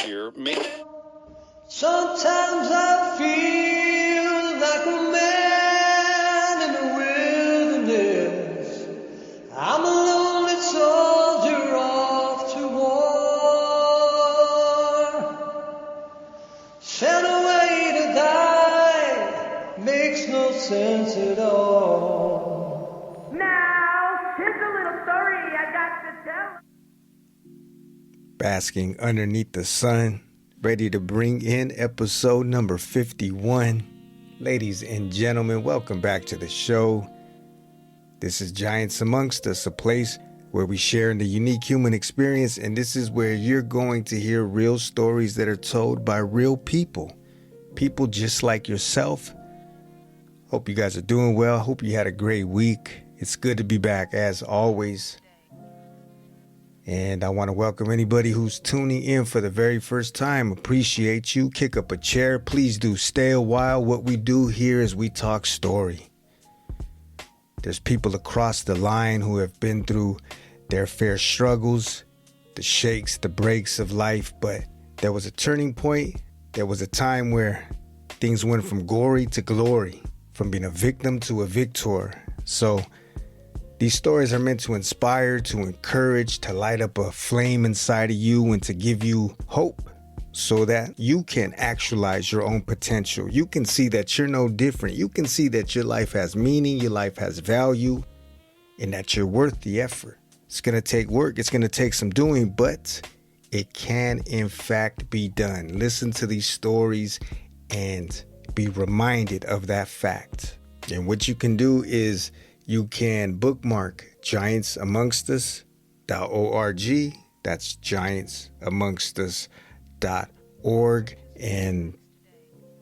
Hear me. Sometimes I feel like a man in the wilderness. I'm a lonely soldier off to war. Sent away to die makes no sense at all. Now, here's a little story I got to tell. Basking underneath the sun, ready to bring in episode number 51. Ladies and gentlemen, welcome back to the show. This is Giants Amongst Us, a place where we share in the unique human experience, and this is where you're going to hear real stories that are told by real people. People just like yourself. Hope you guys are doing well. Hope you had a great week. It's good to be back as always. And I want to welcome anybody who's tuning in for the very first time. Appreciate you. Kick up a chair. Please do stay a while. What we do here is we talk story. There's people across the line who have been through their fair struggles, the shakes, the breaks of life. But there was a turning point. There was a time where things went from glory to glory, from being a victim to a victor. So these stories are meant to inspire, to encourage, to light up a flame inside of you and to give you hope so that you can actualize your own potential. You can see that you're no different. You can see that your life has meaning, your life has value, and that you're worth the effort. It's going to take work. It's going to take some doing, but it can in fact be done. Listen to these stories and be reminded of that fact. And what you can do is you can bookmark giantsamongustus.org. That's giantsamongustus.org. And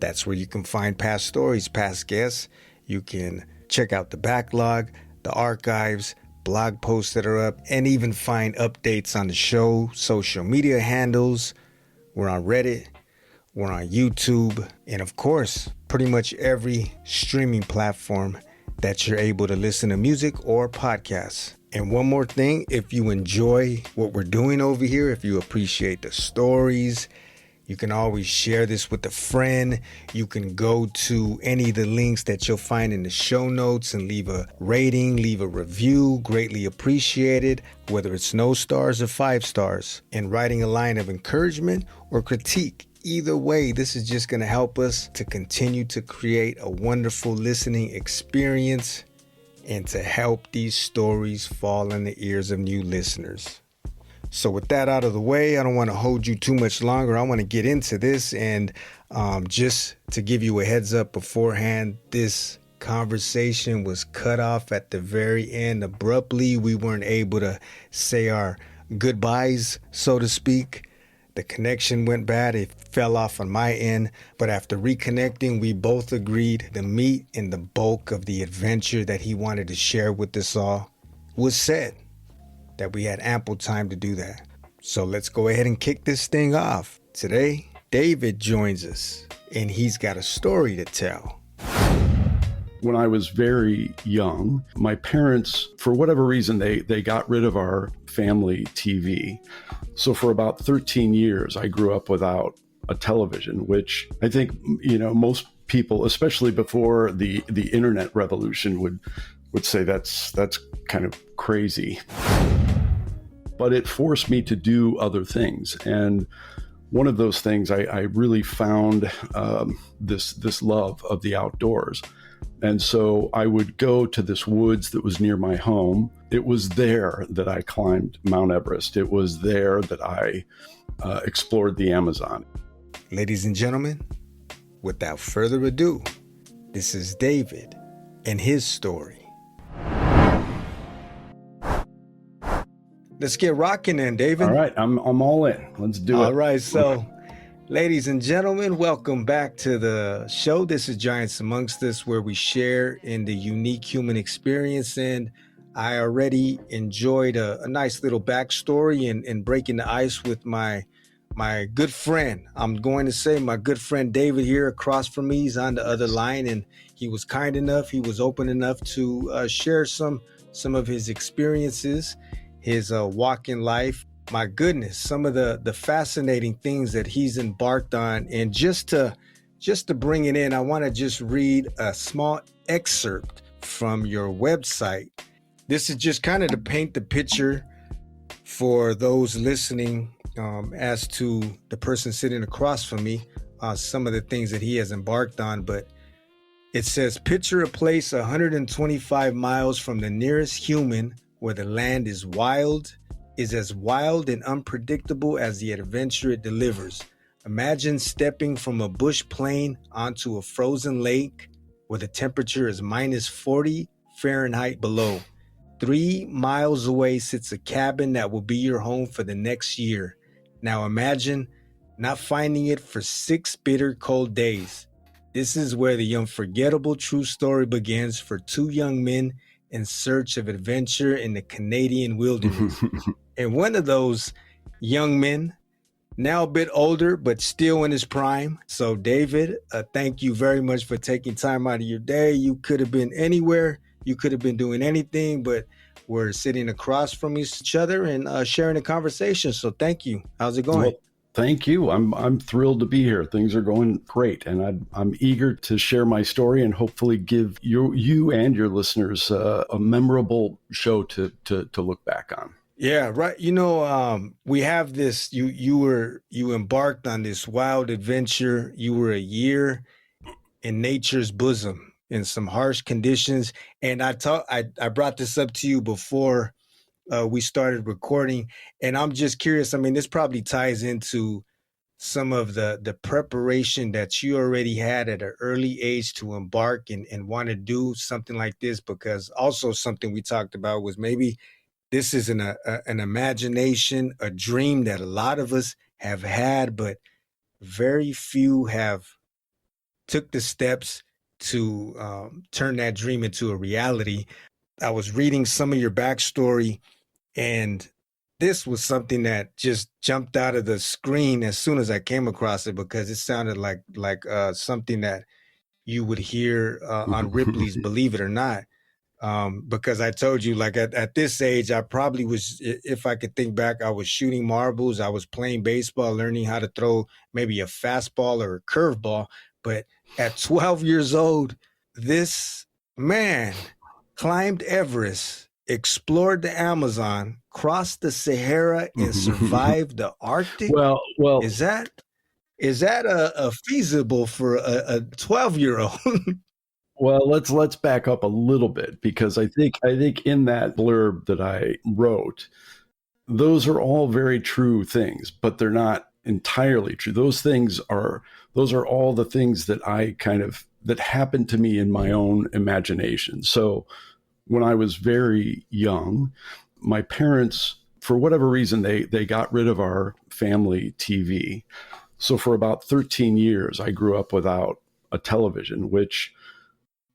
that's where you can find past stories, past guests. You can check out the backlog, the archives, blog posts that are up, and even find updates on the show, social media handles. We're on Reddit. We're on YouTube. And of course, pretty much every streaming platform that you're able to listen to music or podcasts. And one more thing, if you enjoy what we're doing over here, if you appreciate the stories, you can always share this with a friend. You can go to any of the links that you'll find in the show notes and leave a rating, leave a review, greatly appreciated, whether it's no stars or 5 stars, and writing a line of encouragement or critique. Either way, this is just going to help us to continue to create a wonderful listening experience and to help these stories fall in the ears of new listeners. So with that out of the way, I don't want to hold you too much longer. I want to get into this, and just to give you a heads up beforehand, this conversation was cut off at the very end abruptly. We weren't able to say our goodbyes, so to speak. The connection went bad. It fell off on my end. But after reconnecting, we both agreed the meat and the bulk of the adventure that he wanted to share with us all was said, that we had ample time to do that. So let's go ahead and kick this thing off. Today, David joins us, and he's got a story to tell. When I was very young, my parents, for whatever reason, they got rid of our family TV. So for about 13 years, I grew up without a television, which I think, most people, especially before the internet revolution, would say that's kind of crazy. But it forced me to do other things. And one of those things, I really found this love of the outdoors. And so I would go to this woods that was near my home. It was there that I climbed Mount Everest. It was there that I explored the Amazon. Ladies and gentlemen, without further ado, this is David and his story. Let's get rocking then, David. All right, I'm all in. Let's do it. All right, so ladies and gentlemen, welcome back to the show. This is Giants Amongst Us, where we share in the unique human experience. And I already enjoyed a nice little backstory and breaking the ice with my good friend. I'm going to say my good friend David here across from me. He's on the other line, and he was kind enough, he was open enough to share some of his experiences, his walk in life. my goodness, some of the fascinating things that he's embarked on. And just to bring it in, I want to just read a small excerpt from your website. This is just kind of to paint the picture for those listening, as to the person sitting across from me, some of the things that he has embarked on. But it says, picture a place 125 miles from the nearest human, where the land is as wild and unpredictable as the adventure it delivers. Imagine stepping from a bush plain onto a frozen lake where the temperature is minus 40 Fahrenheit below. 3 miles away sits a cabin that will be your home for the next year. Now imagine not finding it for 6 bitter cold days. This is where the unforgettable true story begins for 2 young men in search of adventure in the Canadian wilderness. And one of those young men, now a bit older, but still in his prime. So David, thank you very much for taking time out of your day. You could have been anywhere. You could have been doing anything, but we're sitting across from each other and sharing a conversation. So thank you. How's it going? Well, thank you. I'm thrilled to be here. Things are going great, and I'm eager to share my story and hopefully give you and your listeners a memorable show to look back on. Yeah, right. We have this. You embarked on this wild adventure. You were a year in nature's bosom in some harsh conditions, and I brought this up to you before we started recording, and I'm just curious. I mean, this probably ties into some of the preparation that you already had at an early age to embark and want to do something like this, because also something we talked about was maybe this is an imagination, a dream that a lot of us have had, but very few have took the steps to turn that dream into a reality. I was reading some of your backstory, and this was something that just jumped out of the screen as soon as I came across it, because it sounded like something that you would hear on Ripley's Believe It or Not. Because I told you, like at this age, I probably was, if I could think back, I was shooting marbles, I was playing baseball, learning how to throw maybe a fastball or a curveball. But at 12 years old, this man climbed Everest, explored the Amazon, crossed the Sahara, and survived the Arctic. Well, is that a feasible for a 12-year-old? Well, let's back up a little bit, because I think in that blurb that I wrote, those are all very true things, but they're not entirely true. Those are all the things that that happened to me in my own imagination. So when I was very young, my parents, for whatever reason, they got rid of our family TV. So for about 13 years, I grew up without a television, which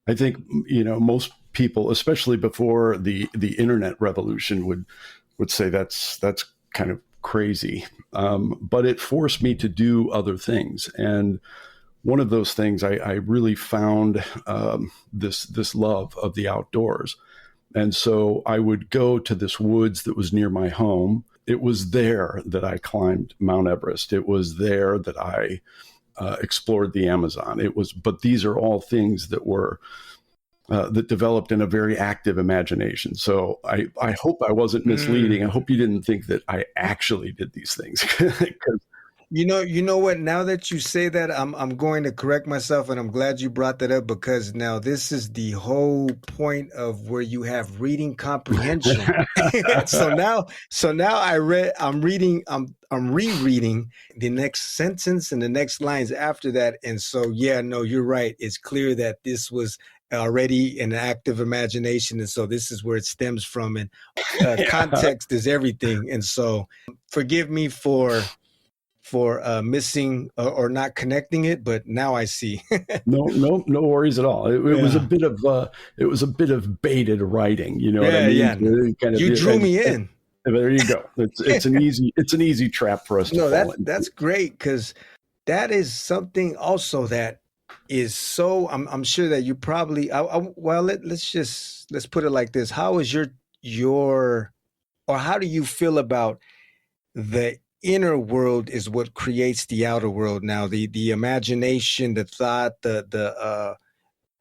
I think, most people, especially before the internet revolution, would say that's kind of crazy. But it forced me to do other things. And one of those things, I really found this love of the outdoors. And so I would go to this woods that was near my home. It was there that I climbed Mount Everest. It was there that I explored the Amazon. But these are all things that were that developed in a very active imagination. So I hope I wasn't misleading. I hope you didn't think that I actually did these things. You know what? Now that you say that, I'm going to correct myself, and I'm glad you brought that up, because now this is the whole point of where you have reading comprehension. So now I'm rereading the next sentence and the next lines after that, and so you're right. It's clear that this was already an active imagination, and so this is where it stems from, and context is everything. And so, forgive me for missing or not connecting it, but now I see. No worries at all. It was a bit of baited writing. You know what I mean? Yeah. You drew me in. There you go. It's an easy trap for us to fall into. That's great, because that is something also that is so. I'm sure that you probably. Let's put it like this. How is your or how do you feel about the inner world is what creates the outer world. Now, the imagination, the thought, the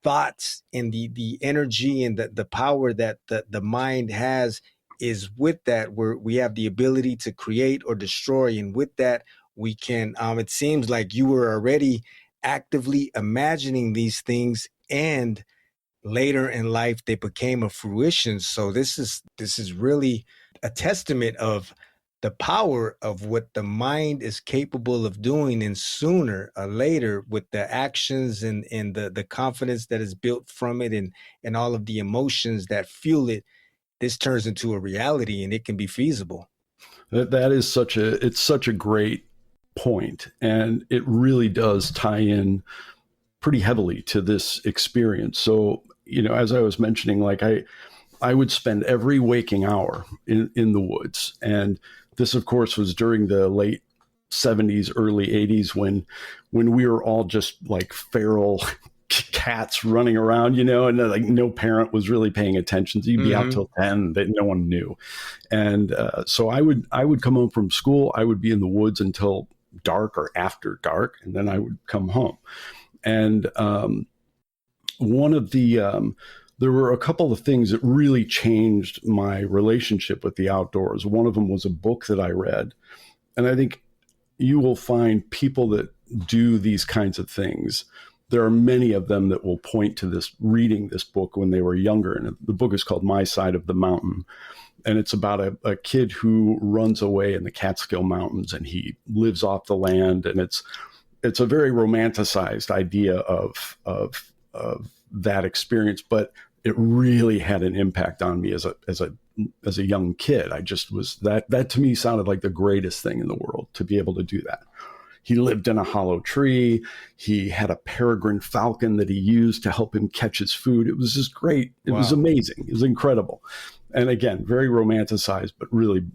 thoughts, and the energy and the power that the mind has is with that where we have the ability to create or destroy, and with that we can. It seems like you were already actively imagining these things, and later in life they became a fruition. So this is really a testament of the power of what the mind is capable of doing, and sooner or later with the actions and the confidence that is built from it, and all of the emotions that fuel it, this turns into a reality and it can be feasible. That is such a great point, and it really does tie in pretty heavily to this experience. So, as I was mentioning, like I would spend every waking hour in the woods. And this, of course, was during the late 70s, early 80s, when we were all just like feral cats running around, and like no parent was really paying attention. So you'd be out till 10 that no one knew. And so I would come home from school. I would be in the woods until dark or after dark, and then I would come home. And one of the there were a couple of things that really changed my relationship with the outdoors. One of them was a book that I read, and I think you will find people that do these kinds of things. There are many of them that will point to this, reading this book when they were younger. And the book is called My Side of the Mountain. And it's about a kid who runs away in the Catskill Mountains, and he lives off the land. And it's a very romanticized idea of that experience, but it really had an impact on me as a young kid. I just was that to me sounded like the greatest thing in the world, to be able to do that. He lived in a hollow tree. He had a peregrine falcon that he used to help him catch his food. It was just great. It was amazing. It was incredible. And again, very romanticized, but really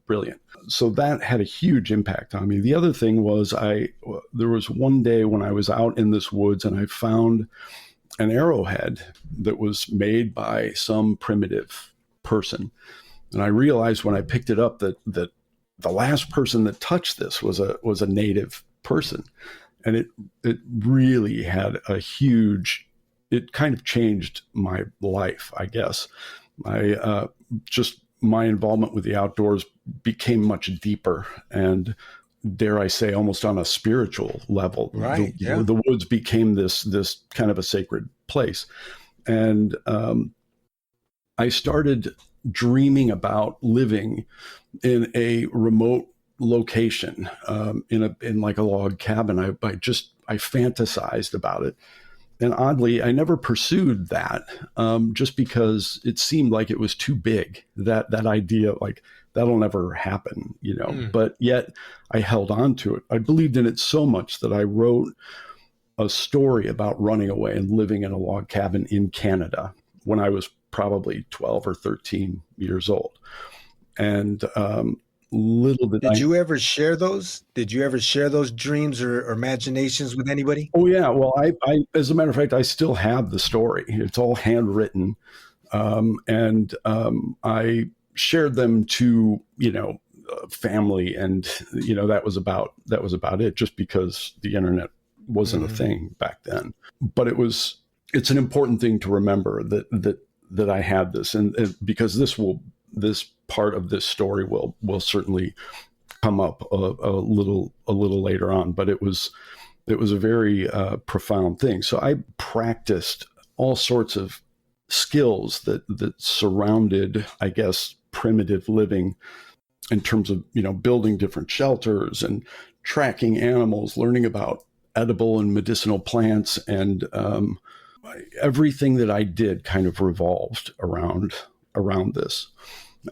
brilliant. So that had a huge impact on me. The other thing was there was one day when I was out in this woods, and I found an arrowhead that was made by some primitive person. And I realized when I picked it up that the last person that touched this was a native person. And it really had it kind of changed my life, I guess. My involvement with the outdoors became much deeper, and dare I say, almost on a spiritual level. Right. The woods became this kind of a sacred place. And I started dreaming about living in a remote location, in like a log cabin. I fantasized about it. And oddly, I never pursued that, just because it seemed like it was too big. That idea, like, that'll never happen, But yet I held on to it. I believed in it so much that I wrote a story about running away and living in a log cabin in Canada when I was probably 12 or 13 years old. And Did you ever share those? Did you ever share those dreams or imaginations with anybody? Oh yeah. Well, I as a matter of fact, I still have the story. It's all handwritten. And I shared them to, family, and, that was about it, just because the internet wasn't a thing back then. But it's an important thing to remember that I had this, and because this part of this story will certainly come up a little later on, but it was a very profound thing. So I practiced all sorts of skills that surrounded, I guess, primitive living, in terms of, building different shelters and tracking animals, learning about edible and medicinal plants, and everything that I did kind of revolved around this.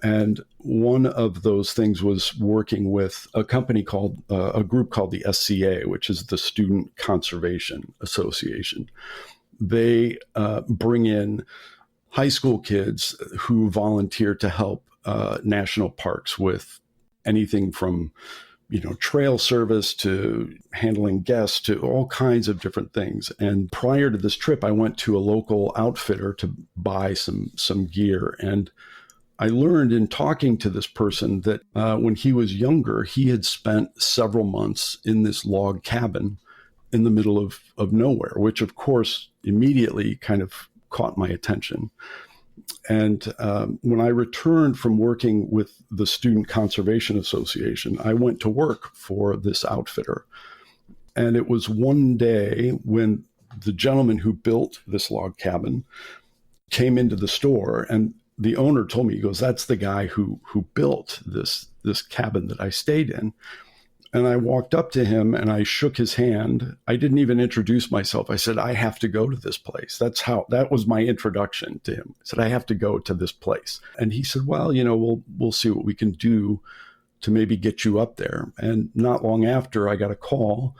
And one of those things was working with a group called the SCA, which is the Student Conservation Association. They bring in high school kids who volunteer to help national parks with anything from, trail service to handling guests to all kinds of different things. And prior to this trip, I went to a local outfitter to buy some gear. And I learned in talking to this person that when he was younger, he had spent several months in this log cabin in the middle of nowhere, which of course immediately kind of caught my attention. And when I returned from working with the Student Conservation Association, I went to work for this outfitter. And it was one day when the gentleman who built this log cabin came into the store, and the owner told me, he goes, "That's the guy who built this cabin that I stayed in." And I walked up to him and I shook his hand. I didn't even introduce myself. I said, "I have to go to this place." That was my introduction to him. I said, "I have to go to this place." And he said, "Well, we'll see what we can do to maybe get you up there." And not long after, I got a call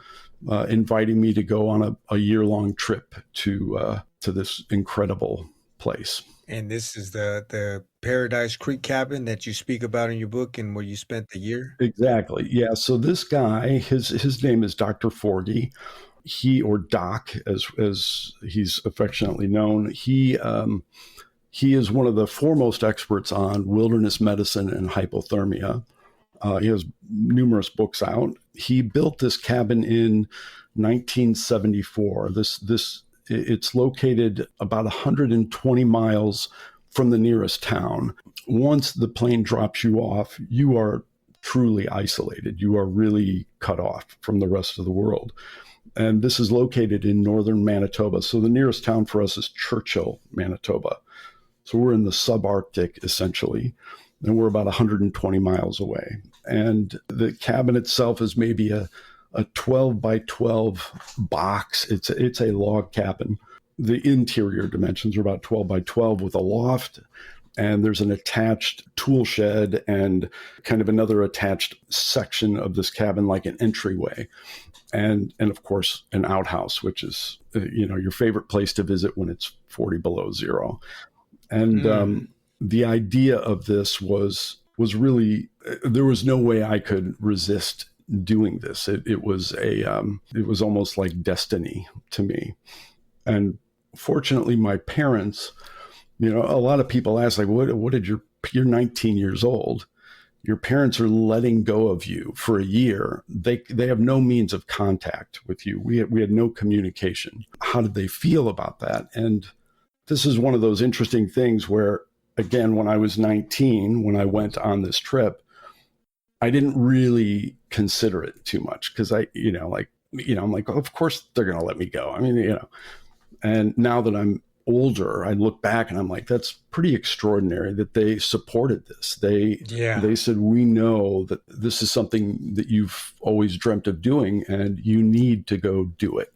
inviting me to go on a year-long trip to this incredible place. And this is the Paradise Creek cabin that you speak about in your book and where you spent the year? Exactly. Yeah. So this guy, his name is Dr. Forgy. He, or Doc, as he's affectionately known, he is one of the foremost experts on wilderness medicine and hypothermia. He has numerous books out. He built this cabin in 1974. It's located about 120 miles from the nearest town. Once the plane drops you off, you are truly isolated. You are really cut off from the rest of the world. And this is located in northern Manitoba. So the nearest town for us is Churchill, Manitoba. So we're in the Subarctic, essentially, and we're about 120 miles away. And the cabin itself is maybe a 12 by 12 box. It's a log cabin. The interior dimensions are about 12 by 12 with a loft, and there's an attached tool shed and kind of another attached section of this cabin, like an entryway. And of course, an outhouse, which is, your favorite place to visit when it's 40 below zero. And the idea of this was really, there was no way I could resist doing this. It was almost like destiny to me. And fortunately, my parents, a lot of people ask, like, what did you're 19 years old. Your parents are letting go of you for a year. They have no means of contact with you. We had no communication. How did they feel about that? And this is one of those interesting things where, again, when I was 19, when I went on this trip, I didn't really consider it too much because I'm like, oh, of course they're going to let me go. I mean, and now that I'm older, I look back and I'm like, that's pretty extraordinary that they supported this. They said, we know that this is something that you've always dreamt of doing and you need to go do it.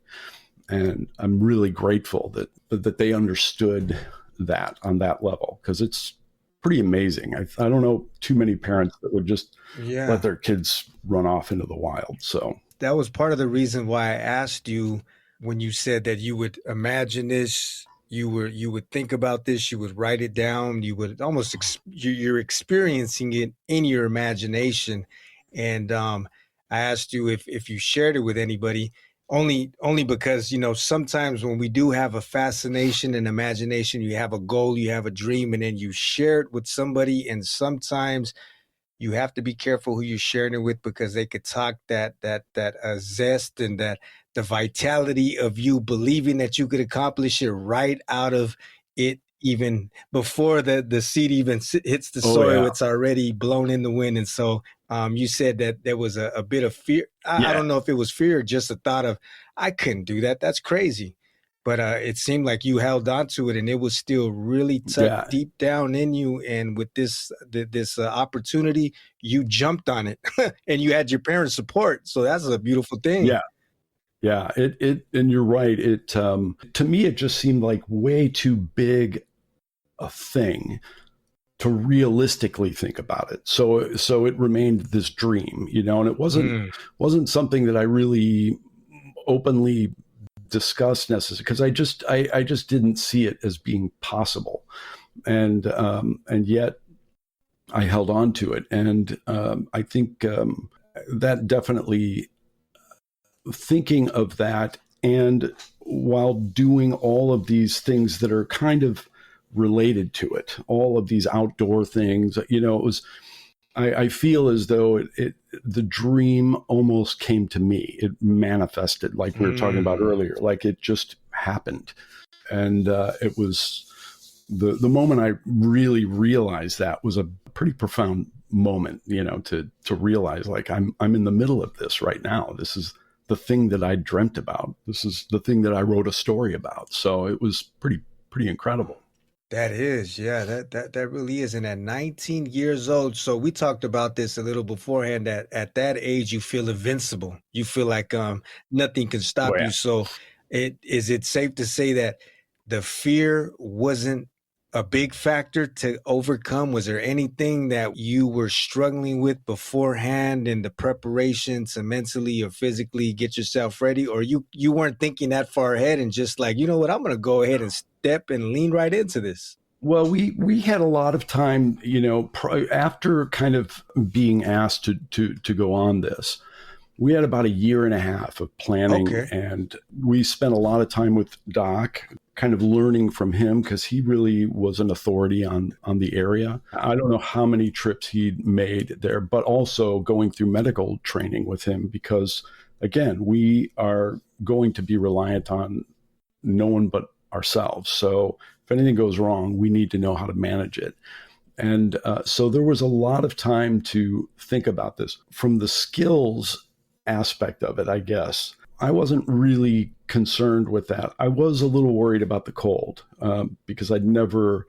And I'm really grateful that they understood that on that level, because it's pretty amazing. I don't know too many parents that would just let their kids run off into the wild. So that was part of the reason why I asked you when you said that you would imagine this, you would think about this, you would write it down, you would almost you're experiencing it in your imagination. And I asked you if you shared it with anybody, only because, sometimes when we do have a fascination and imagination, you have a goal, you have a dream, and then you share it with somebody, and sometimes you have to be careful who you're sharing it with, because they could talk that zest and that the vitality of you believing that you could accomplish it right out of it, even before the seed even hits the soil. It's already blown in the wind. And so you said that there was a bit of fear. I don't know if it was fear or just a thought of, I couldn't do that. That's crazy. But it seemed like you held on to it, and it was still really tucked deep down in you. And with this opportunity, you jumped on it, and you had your parents' support. So that's a beautiful thing. Yeah. It and you're right. It to me, it just seemed like way too big a thing to realistically think about it. So it remained this dream, and it wasn't something that I really openly discussed necessarily, because I just didn't see it as being possible, and yet I held on to it, and I think that definitely, thinking of that, and while doing all of these things that are kind of related to it. All of these outdoor things, it was, I feel as though the dream almost came to me. It manifested, like we were talking about earlier, like it just happened. And it was the moment I really realized that was a pretty profound moment, to realize like I'm in the middle of this right now. This is the thing that I dreamt about. This is the thing that I wrote a story about. So it was pretty incredible. That is, yeah, that really is. And at 19 years old, so we talked about this a little beforehand, that at that age you feel invincible. You feel like nothing can stop Oh, yeah. you. So is it safe to say that the fear wasn't a big factor to overcome? Was there anything that you were struggling with beforehand in the preparation to mentally or physically get yourself ready? Or you weren't thinking that far ahead and just like, you know what, I'm going to go ahead and step and lean right into this? Well, we had a lot of time, after kind of being asked to go on this. We had about a year and a half of planning, and we spent a lot of time with Doc, kind of learning from him, because he really was an authority on the area. I don't know how many trips he'd made there, but also going through medical training with him, because again, we are going to be reliant on no one but ourselves. So if anything goes wrong, we need to know how to manage it. And so there was a lot of time to think about this. From the skills aspect of it, I guess, I wasn't really concerned with that. I was a little worried about the cold because I'd never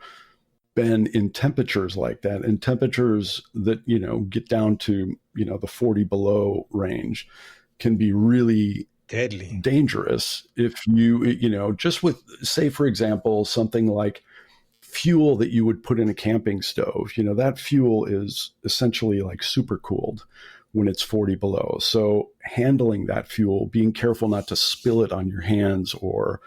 been in temperatures like that, and temperatures that, get down to, the 40 below range can be really Deadly, dangerous if you, just with, say, for example, something like fuel that you would put in a camping stove. That fuel is essentially like super cooled when it's 40 below. So handling that fuel, being careful not to spill it on your hands, or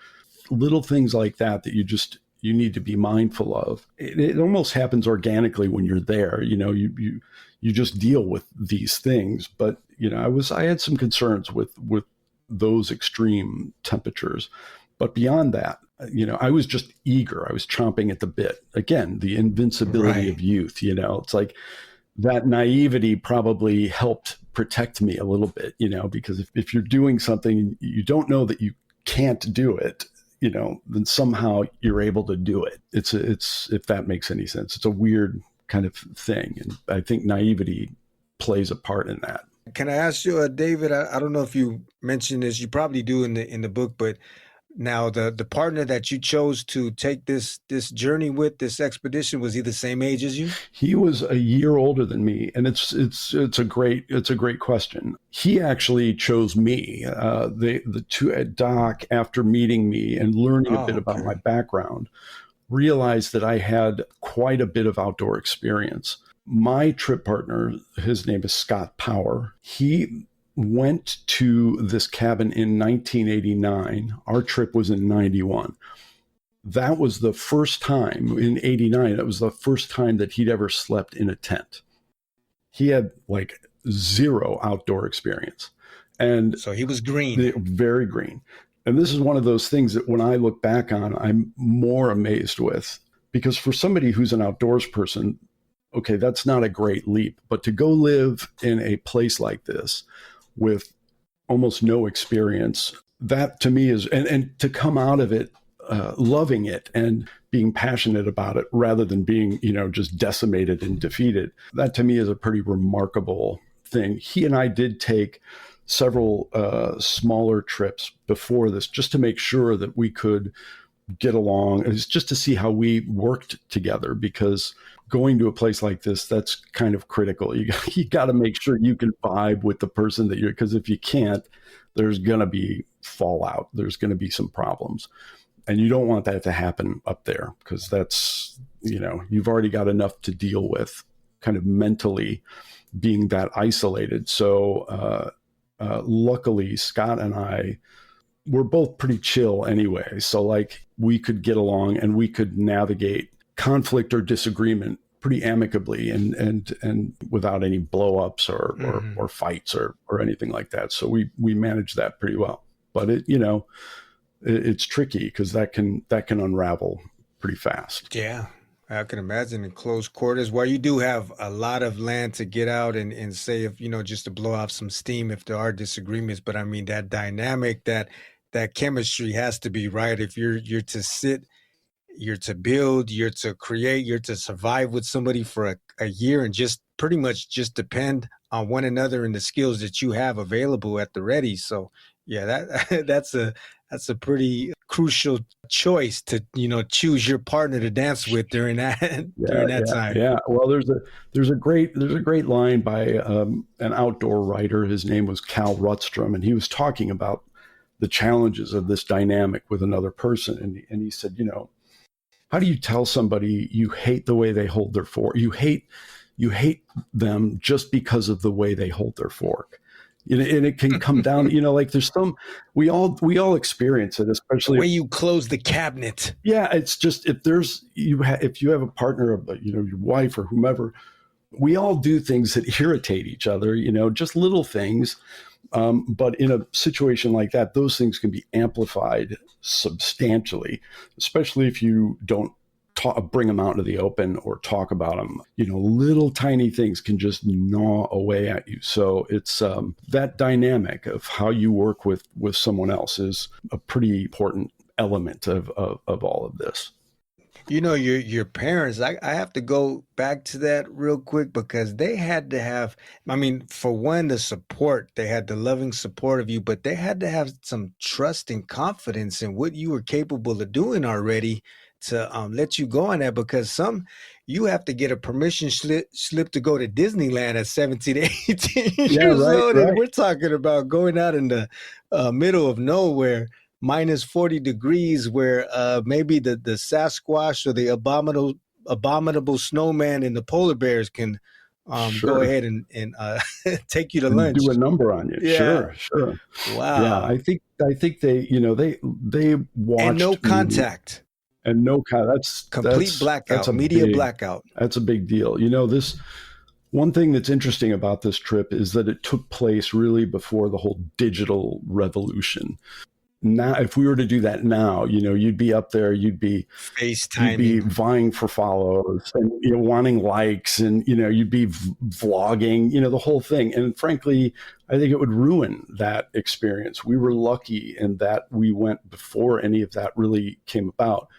little things like that you need to be mindful of. It almost happens organically when you're there. You just deal with these things. But I had some concerns with those extreme temperatures. But beyond that, I was just eager. I was chomping at the bit. Again, the invincibility of youth. It's like that naivety probably helped protect me a little bit, because if you're doing something you don't know that you can't do it, then somehow you're able to do it. It's if that makes any sense. It's a weird kind of thing, and I think naivety plays a part in that. Can I ask you, David? I don't know if you mentioned this. You probably do in the book, but now the partner that you chose to take this journey with, this expedition, was he the same age as you? He was a year older than me, and it's a great question. He actually chose me. The two, Doc, after meeting me and learning a bit about my background, realized that I had quite a bit of outdoor experience. My trip partner, his name is Scott Power. He went to this cabin in 1989. Our trip was in 91. That was the first time in 89. That was the first time that he'd ever slept in a tent. He had like zero outdoor experience. And so he was green. Very green. And this is one of those things that when I look back on, I'm more amazed with, because for somebody who's an outdoors person, okay, that's not a great leap, but to go live in a place like this with almost no experience, that to me is, and to come out of it loving it and being passionate about it rather than being, just decimated and defeated, that to me is a pretty remarkable thing. He and I did take several smaller trips before this just to make sure that we could get along. It's just to see how we worked together, because going to a place like this, that's kind of critical. You got to make sure you can vibe with the person that because if you can't, there's going to be fallout. There's going to be some problems. And you don't want that to happen up there, because that's, you've already got enough to deal with kind of mentally being that isolated. So luckily, Scott and I were both pretty chill anyway. So like we could get along and we could navigate conflict or disagreement pretty amicably and without any blow-ups or fights or anything like that. So we managed that pretty well. But it's tricky because that can unravel pretty fast. Yeah, I can imagine in close quarters where you do have a lot of land to get out and say if just to blow off some steam if there are disagreements. But I mean that dynamic, that chemistry has to be right. If you're to sit, you're to build, you're to create, you're to survive with somebody for a year and just pretty much just depend on one another and the skills that you have available at the ready. So yeah, that that's a pretty crucial choice to choose your partner to dance with during that Yeah, during that yeah, time. yeah. Well, there's a great line by an outdoor writer. His name was Cal Rutstrom, and he was talking about the challenges of this dynamic with another person. And he said, how do you tell somebody you hate the way they hold their fork? You hate them just because of the way they hold their fork. And it can come down, like there's we all experience it, The especially way you close the cabinet. yeah, it's just if you have a partner, your wife or whomever, we all do things that irritate each other, just little things. But in a situation like that, those things can be amplified substantially, especially if you don't bring them out into the open or talk about them. Little tiny things can just gnaw away at you. So it's that dynamic of how you work with someone else is a pretty important element of all of this. Your parents, I have to go back to that real quick because they had to have, I mean, for one, the support, they had the loving support of you, but they had to have some trust and confidence in what you were capable of doing already to let you go on that because you have to get a permission slip to go to Disneyland at 17, 18 Yeah, years right, old. And right. we're talking about going out in the middle of nowhere minus 40 degrees where maybe the Sasquatch or the abominable snowman and the polar bears can go Sure. ahead and take you to And do a lunch. number on you. Yeah. Sure, sure. Yeah, Wow. I think they And no watched me. contact. And no kind. That's Complete that's that's blackout, a media big blackout. that's a big deal. This one thing that's interesting about this trip is that it took place really before the whole digital revolution. Now, if we were to do that now, you'd be up there, you'd be FaceTiming. vying for follows and wanting likes, and you'd be vlogging, the whole thing. And frankly, I think it would ruin that experience. We were lucky in that we went before any of that really came about.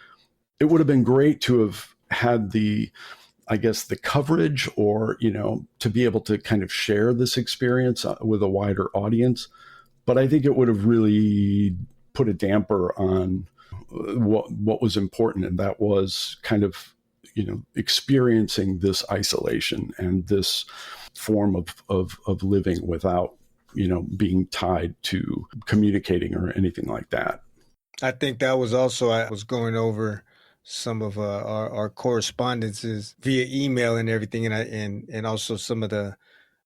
It would have been great to have had I guess the coverage or, to be able to kind of share this experience with a wider audience. But I think it would have really put a damper on what was important. And that was kind of, experiencing this isolation and this form of living without, being tied to communicating or anything like that. I think that was also, I was going over some of our correspondences via email and everything, and also some of the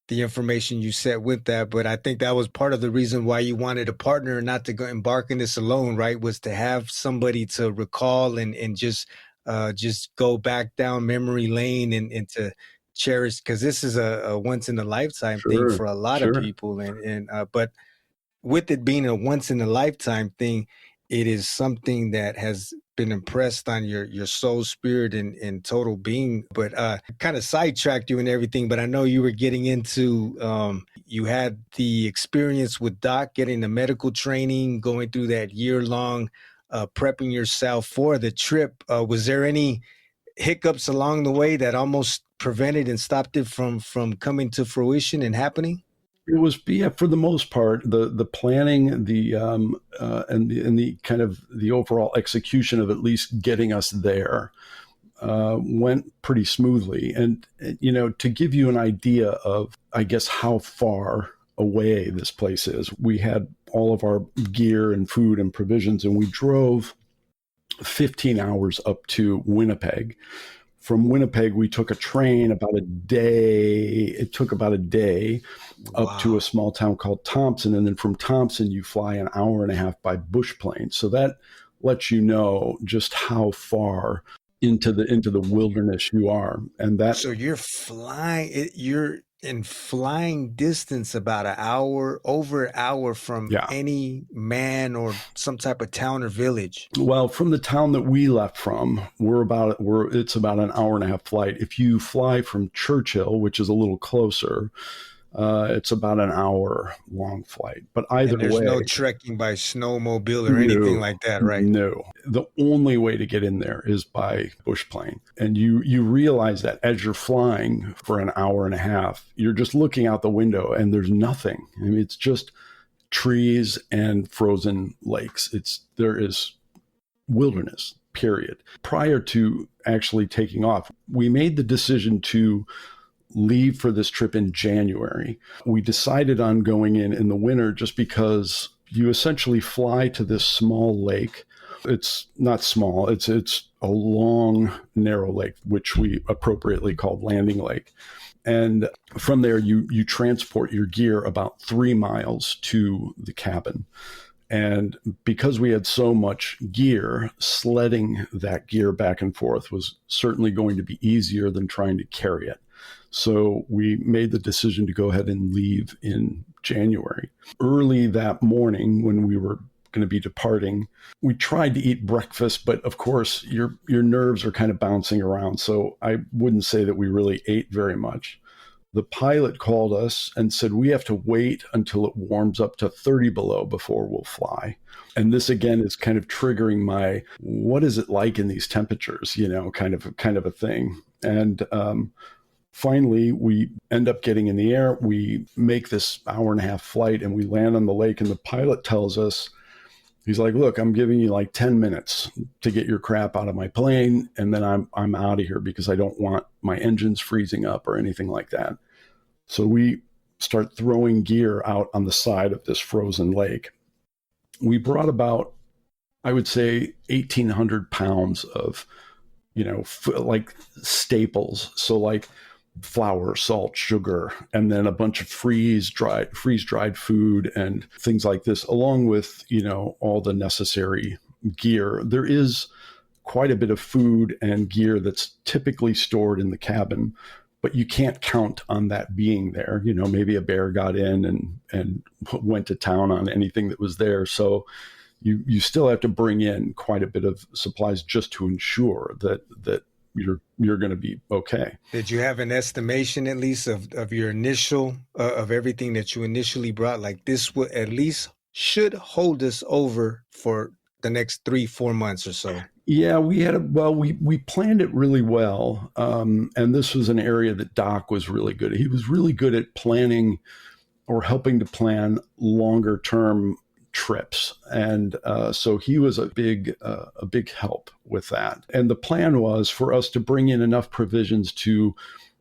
information you set with that. But I think that was part of the reason why you wanted a partner and not to go embark in this alone, right? Was to have somebody to recall and just go back down memory lane and to cherish because this is a once in a lifetime thing Sure, for a lot of sure. people. And but with it being a once in a lifetime thing, it is something that has been impressed on your soul, spirit, and total being. But kind of sidetracked you and everything. But I know you were getting into you had the experience with Doc, getting the medical training, going through that year-long prepping yourself for the trip. Was there any hiccups along the way that almost prevented and stopped it from coming to fruition and happening? It was, yeah, for the most part, the planning, and the kind of the overall execution of at least getting us there went pretty smoothly. And to give you an idea of, I guess, how far away this place is, we had all of our gear and food and provisions, and we drove 15 hours up to Winnipeg. From Winnipeg, we took a train about a day. It took about a day up to Wow. a small town called Thompson. And then from Thompson, you fly an hour and a half by bush plane. So that lets you know just how far into the wilderness you are. And that, So you're flying. You're in flying distance about an hour, over an hour from Yeah. any man or some type of town or village. Well, from the town that we left from, it's about an hour and a half flight. If you fly from Churchill, which is a little closer, it's about an hour long flight. But either And there's way, no trekking by snowmobile or anything like that, right? No. The only way to get in there is by bush plane. And you realize that as you're flying for an hour and a half, you're just looking out the window and there's nothing. I mean, it's just trees and frozen lakes. There is wilderness, period. Prior to actually taking off, we made the decision to leave for this trip in January. We decided on going in the winter just because you essentially fly to this small lake. It's not small. It's a long, narrow lake, which we appropriately called Landing Lake. And from there, you transport your gear about 3 miles to the cabin. And because we had so much gear, sledding that gear back and forth was certainly going to be easier than trying to carry it. So we made the decision to go ahead and leave in January. Early that morning, when we were going to be departing, we tried to eat breakfast, but of course your nerves are kind of bouncing around. So I wouldn't say that we really ate very much. The pilot called us and said, we have to wait until it warms up to 30 below before we'll fly. And this again is kind of triggering my, what is it like in these temperatures, kind of a thing. And finally, we end up getting in the air. We make this hour and a half flight and we land on the lake, and the pilot tells us, he's like, look, I'm giving you like 10 minutes to get your crap out of my plane, and then I'm out of here because I don't want my engines freezing up or anything like that. So we start throwing gear out on the side of this frozen lake. We brought about, I would say, 1,800 pounds of, like staples. So like flour, salt, sugar, and then a bunch of freeze-dried food and things like this, along with, all the necessary gear. There is quite a bit of food and gear that's typically stored in the cabin, but you can't count on that being there. Maybe a bear got in and went to town on anything that was there. So you still have to bring in quite a bit of supplies just to ensure that you're going to be okay. Did you have an estimation at least of your initial, of everything that you initially brought? Like this will at least should hold us over for the next 3-4 months or so. Yeah, we planned it really well. And this was an area that Doc was really good at. He was really good at planning or helping to plan longer term trips. And so he was a big help with that. And the plan was for us to bring in enough provisions to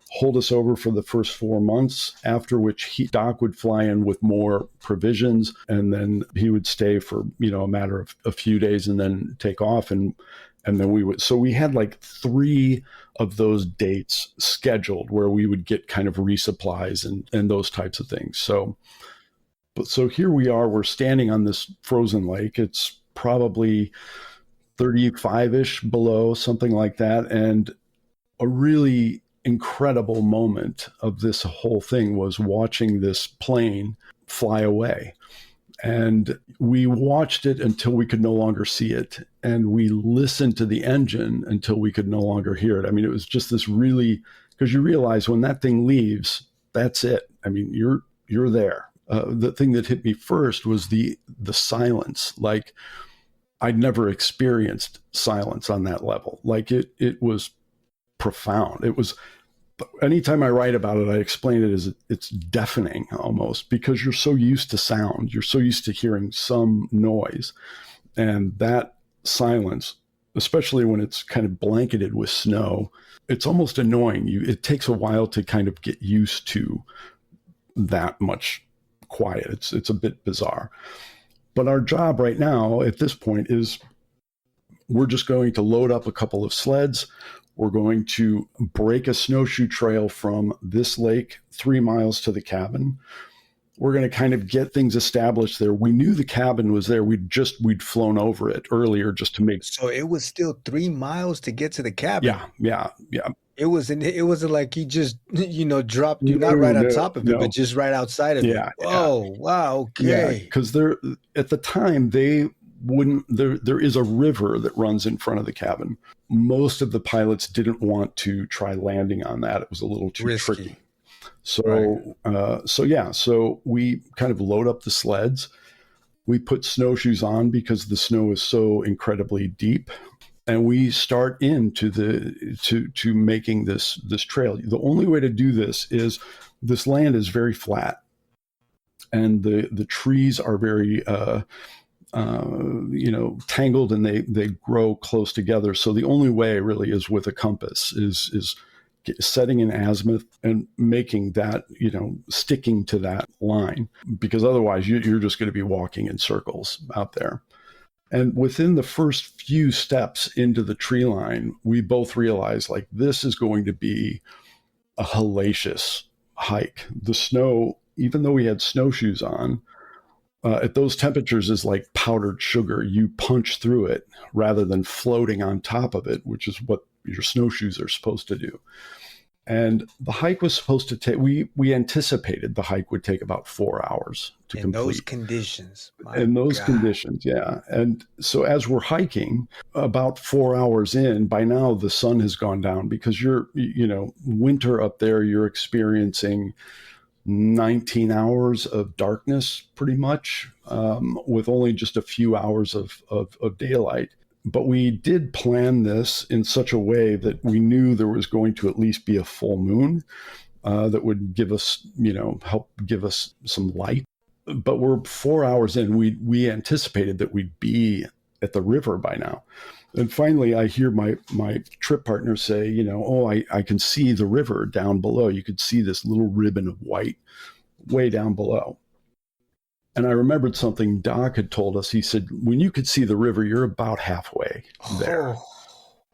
hold us over for the first 4 months, after which Doc would fly in with more provisions, and then he would stay for, a matter of a few days and then take off. And then we would, so we had like 3 of those dates scheduled where we would get kind of resupplies and those types of things. So here we are, we're standing on this frozen lake. It's probably 35-ish below, something like that. And a really incredible moment of this whole thing was watching this plane fly away. And we watched it until we could no longer see it. And we listened to the engine until we could no longer hear it. I mean, it was just this really, because you realize when that thing leaves, that's it. I mean, you're there. The thing that hit me first was the silence. Like, I'd never experienced silence on that level. Like it was profound. It was, anytime I write about it, I explain it as it's deafening almost, because you're so used to sound. You're so used to hearing some noise. And that silence, especially when it's kind of blanketed with snow, it's almost annoying. It takes a while to kind of get used to that much quiet. It's a bit bizarre. But our job right now at this point is we're just going to load up a couple of sleds. We're going to break a snowshoe trail from this lake 3 miles to the cabin. We're going to kind of get things established there. We knew the cabin was there. We'd flown over it earlier just to make. So it was still 3 miles to get to the cabin. Yeah. It wasn't like he just dropped you not No, right on no, top of it, but no. just right outside of it. Yeah, yeah, Oh, wow, yeah. okay. Because there, at the time, they wouldn't. There is a river that runs in front of the cabin. Most of the pilots didn't want to try landing on that. It was a little too Risky. tricky. Right. So we kind of load up the sleds. We put snowshoes on because the snow is so incredibly deep, and we start into to making this trail. The only way to do this is this land is very flat, and the trees are very tangled, and they grow close together. So the only way really is with a compass, is setting an azimuth and making that, sticking to that line, because otherwise you're just going to be walking in circles out there. And within the first few steps into the tree line, we both realized, like, this is going to be a hellacious hike. The snow, even though we had snowshoes on, at those temperatures is like powdered sugar. You punch through it rather than floating on top of it, which is what your snowshoes are supposed to do. And the hike was supposed to take, we anticipated the hike would take about 4 hours to complete. In those conditions. In those conditions, yeah. And so as we're hiking, about 4 hours in, by now the sun has gone down, because winter up there, you're experiencing 19 hours of darkness pretty much, with only just a few hours of daylight. But we did plan this in such a way that we knew there was going to at least be a full moon that would give us, help give us some light. But we're 4 hours in. We anticipated that we'd be at the river by now. And finally, I hear my trip partner say, I can see the river down below. You could see this little ribbon of white way down below. And I remembered something Doc had told us. He said, when you could see the river, you're about halfway there.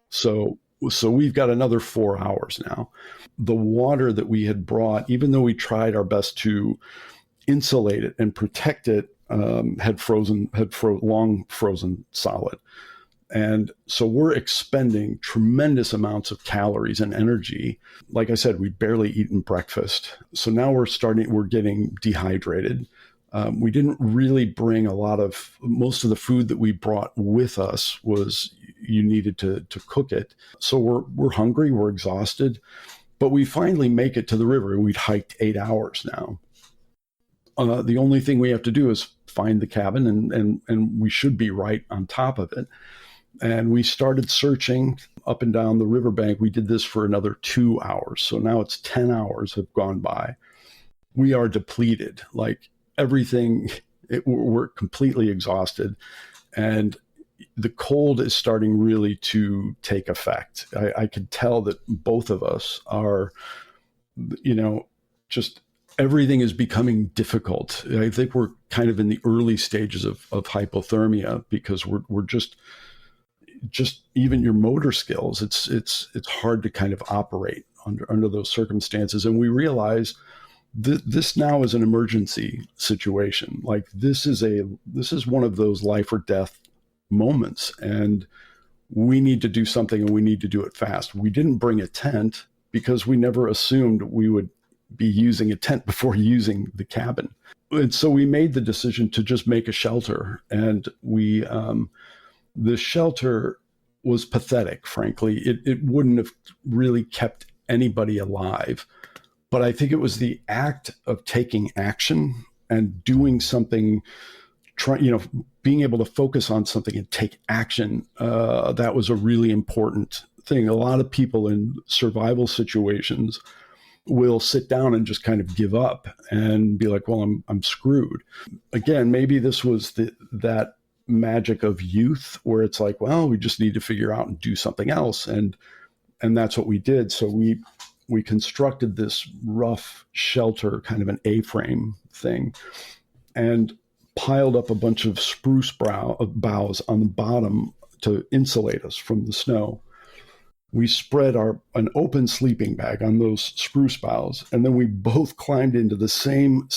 So we've got another 4 hours now. The water that we had brought, even though we tried our best to insulate it and protect it, had long frozen solid. And so we're expending tremendous amounts of calories and energy. Like I said, we'd barely eaten breakfast. So now we're getting dehydrated. We didn't really bring most of the food that we brought with us was you needed to cook it. So we're hungry, we're exhausted, but we finally make it to the river. We'd hiked 8 hours now. The only thing we have to do is find the cabin, and we should be right on top of it. And we started searching up and down the riverbank. We did this for another 2 hours. So now it's 10 hours have gone by. We are depleted, like everything. We're completely exhausted. And the cold is starting really to take effect. I could tell that both of us are, just everything is becoming difficult. I think we're kind of in the early stages of hypothermia, because we're just even your motor skills, it's hard to kind of operate under those circumstances. And we realize this now is an emergency situation. Like this is one of those life or death moments, and we need to do something, and we need to do it fast. We didn't bring a tent because we never assumed we would be using a tent before using the cabin. And so we made the decision to just make a shelter. And the shelter was pathetic, frankly. It wouldn't have really kept anybody alive. But I think it was the act of taking action and doing something, being able to focus on something and take action. That was a really important thing. A lot of people in survival situations will sit down and just kind of give up and be like, well, I'm screwed. Again, maybe this was that magic of youth where it's like, well, we just need to figure out and do something else. And that's what we did. So we constructed this rough shelter, kind of an A-frame thing, and piled up a bunch of spruce boughs on the bottom to insulate us from the snow. We spread an open sleeping bag on those spruce boughs, and then we both climbed into one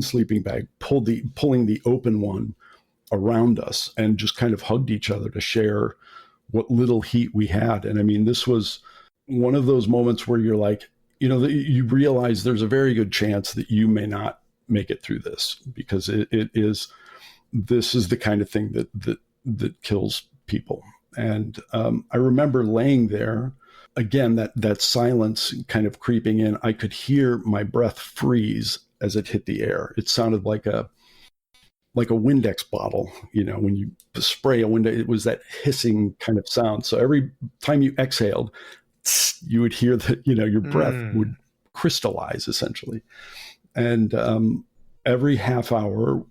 sleeping bag, pulling the open one around us, and just kind of hugged each other to share what little heat we had. And I mean, this was one of those moments where you're like, you realize there's a very good chance that you may not make it through this, because this is the kind of thing that kills people. And I remember laying there again, that silence kind of creeping in. I could hear my breath freeze as it hit the air. It sounded like a Windex bottle, when you spray a window, it was that hissing kind of sound. So every time you exhaled, you would hear that, your breath would crystallize essentially. And every half hour,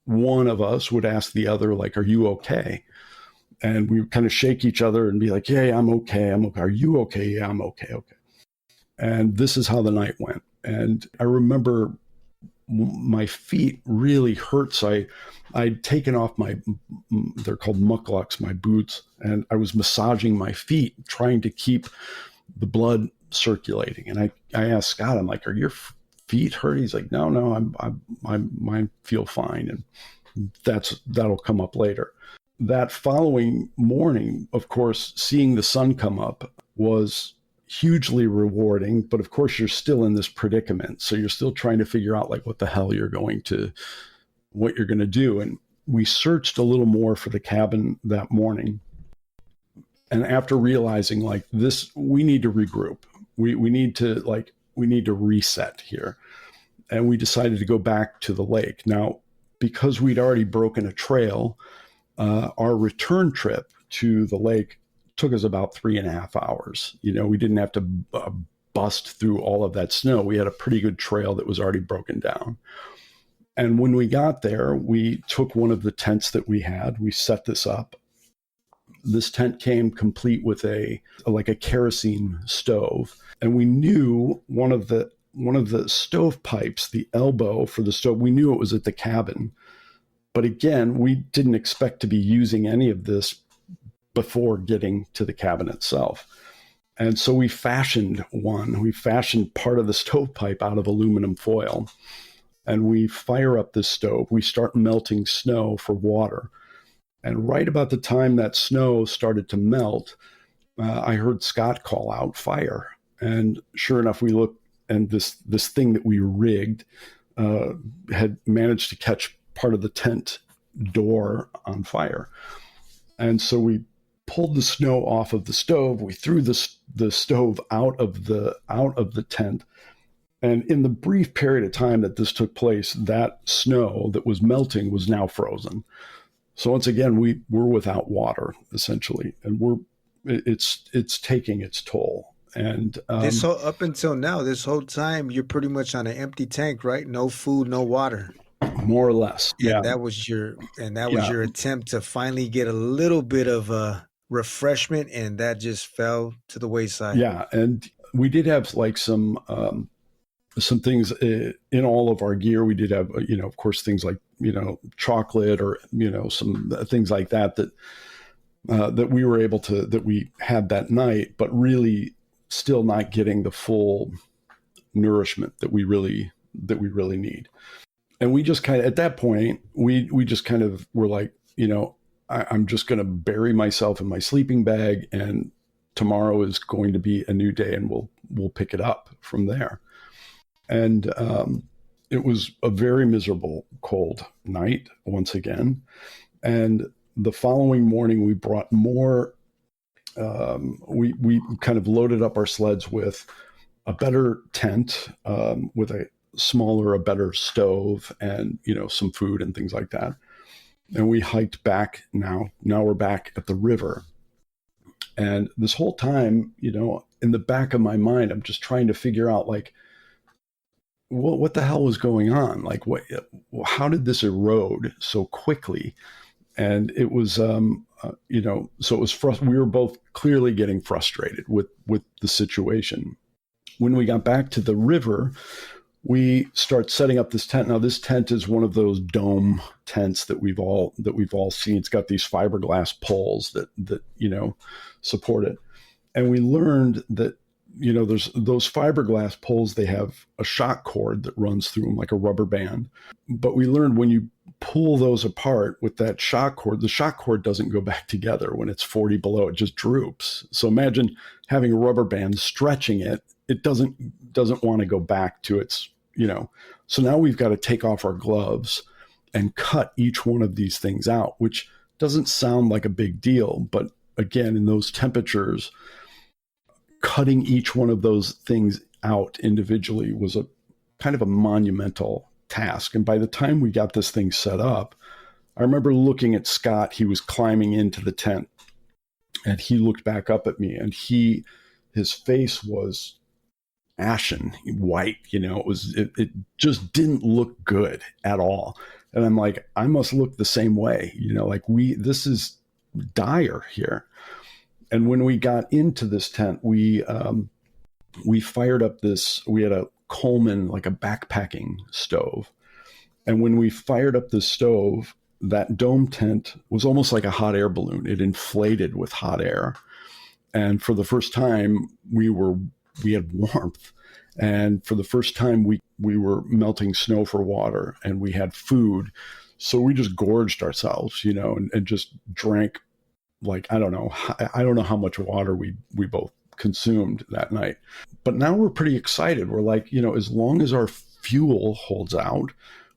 one of us would ask the other, like, are you okay? And we would kind of shake each other and be like, yeah, I'm okay. I'm okay. Are you okay? Yeah, I'm okay. Okay. And this is how the night went. And I remember my feet really hurt. So I'd taken off they're called mucklucks, my boots, and I was massaging my feet, trying to keep the blood circulating. And I asked Scott, I'm like, are your feet hurt? He's like, no, I feel fine. And that'll come up later. That following morning, of course, seeing the sun come up was hugely rewarding, but of course you're still in this predicament. So you're still trying to figure out like what the hell you're going to do. And we searched a little more for the cabin that morning. And after realizing like this, we need to regroup. We need to reset here. And we decided to go back to the lake. Now, because we'd already broken a trail, our return trip to the lake took us about 3.5 hours. We didn't have to bust through all of that snow. We had a pretty good trail that was already broken down. And when we got there, we took one of the tents that we had. We set this up. This tent came complete with a kerosene stove. And we knew one of the stove pipes, the elbow for the stove, we knew it was at the cabin. But again, we didn't expect to be using any of this before getting to the cabin itself. And so we fashioned part of the stovepipe out of aluminum foil. And we fire up this stove. We start melting snow for water. And right about the time that snow started to melt, I heard Scott call out fire. And sure enough, we looked, and this thing that we rigged had managed to catch part of the tent door on fire. And so we pulled the snow off of the stove. We threw the stove out of the tent. And in the brief period of time that this took place, that snow that was melting was now frozen. So once again, we're without water essentially, and it's taking its toll. And up until now, this whole time, you're pretty much on an empty tank, right? No food, no water. More or less. And yeah. That was your attempt to finally get a little bit of a refreshment, and that just fell to the wayside. Yeah. And we did have like some things in all of our gear. We did have, of course, things like, chocolate or, some things like that we were able to, that we had that night, but really still not getting the full nourishment that we really need. And we just kind of, at that point, we just kind of were like, I'm just going to bury myself in my sleeping bag, and tomorrow is going to be a new day, and we'll pick it up from there. And it was a very miserable, cold night once again. And the following morning, we brought more. We kind of loaded up our sleds with a better tent, with a better stove, and some food and things like that. And we hiked back. Now we're back at the river. And this whole time, in the back of my mind, I'm just trying to figure out like, what the hell was going on? Like, how did this erode so quickly? And it was, so it was we were both clearly getting frustrated with the situation. When we got back to the river, we start setting up this tent. Now, this tent is one of those dome tents that we've all seen. It's got these fiberglass poles that support it. And we learned that there's those fiberglass poles, they have a shock cord that runs through them like a rubber band. But we learned when you pull those apart with that shock cord, the shock cord doesn't go back together when it's 40 below, it just droops. So imagine having a rubber band, stretching it, it doesn't want to go back to its, So now we've got to take off our gloves and cut each one of these things out, which doesn't sound like a big deal. But again, in those temperatures, cutting each one of those things out individually was a kind of a monumental task. And by the time we got this thing set up, I remember looking at Scott. He was climbing into the tent and he looked back up at me, and his face was ashen white. It just didn't look good at all. And I'm like, I must look the same way, this is dire here. And when we got into this tent, we fired up we had a Coleman, like a backpacking stove. And when we fired up the stove, that dome tent was almost like a hot air balloon. It inflated with hot air. And for the first time, we had warmth. And for the first time, we were melting snow for water, and we had food. So we just gorged ourselves, and just drank, like, I don't know how much water we both consumed that night. But now we're pretty excited. We're like, as long as our fuel holds out,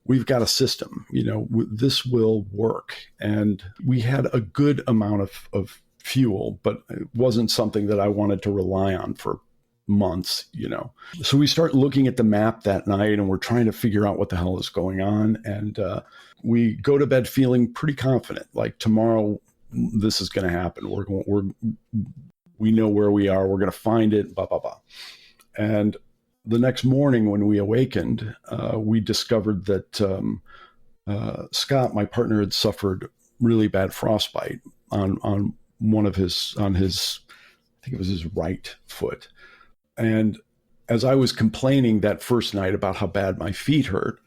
we've got a system, this will work. And we had a good amount of fuel, but it wasn't something that I wanted to rely on for months, So we start looking at the map that night, and we're trying to figure out what the hell is going on. And we go to bed feeling pretty confident, like tomorrow this is going to happen. We know where we are. We're going to find it, blah, blah, blah. And the next morning when we awakened, we discovered that Scott, my partner, had suffered really bad frostbite on his, I think it was his right foot. And as I was complaining that first night about how bad my feet hurt,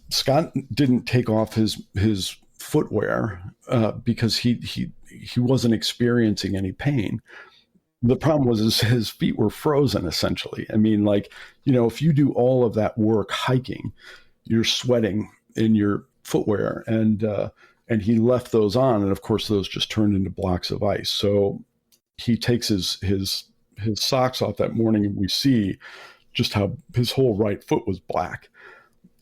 Scott didn't take off his footwear because he wasn't experiencing any pain. The problem was his feet were frozen, essentially. I mean, if you do all of that work hiking, you're sweating in your footwear, and he left those on, and of course those just turned into blocks of ice. So he takes his socks off that morning, and we see just how his whole right foot was black.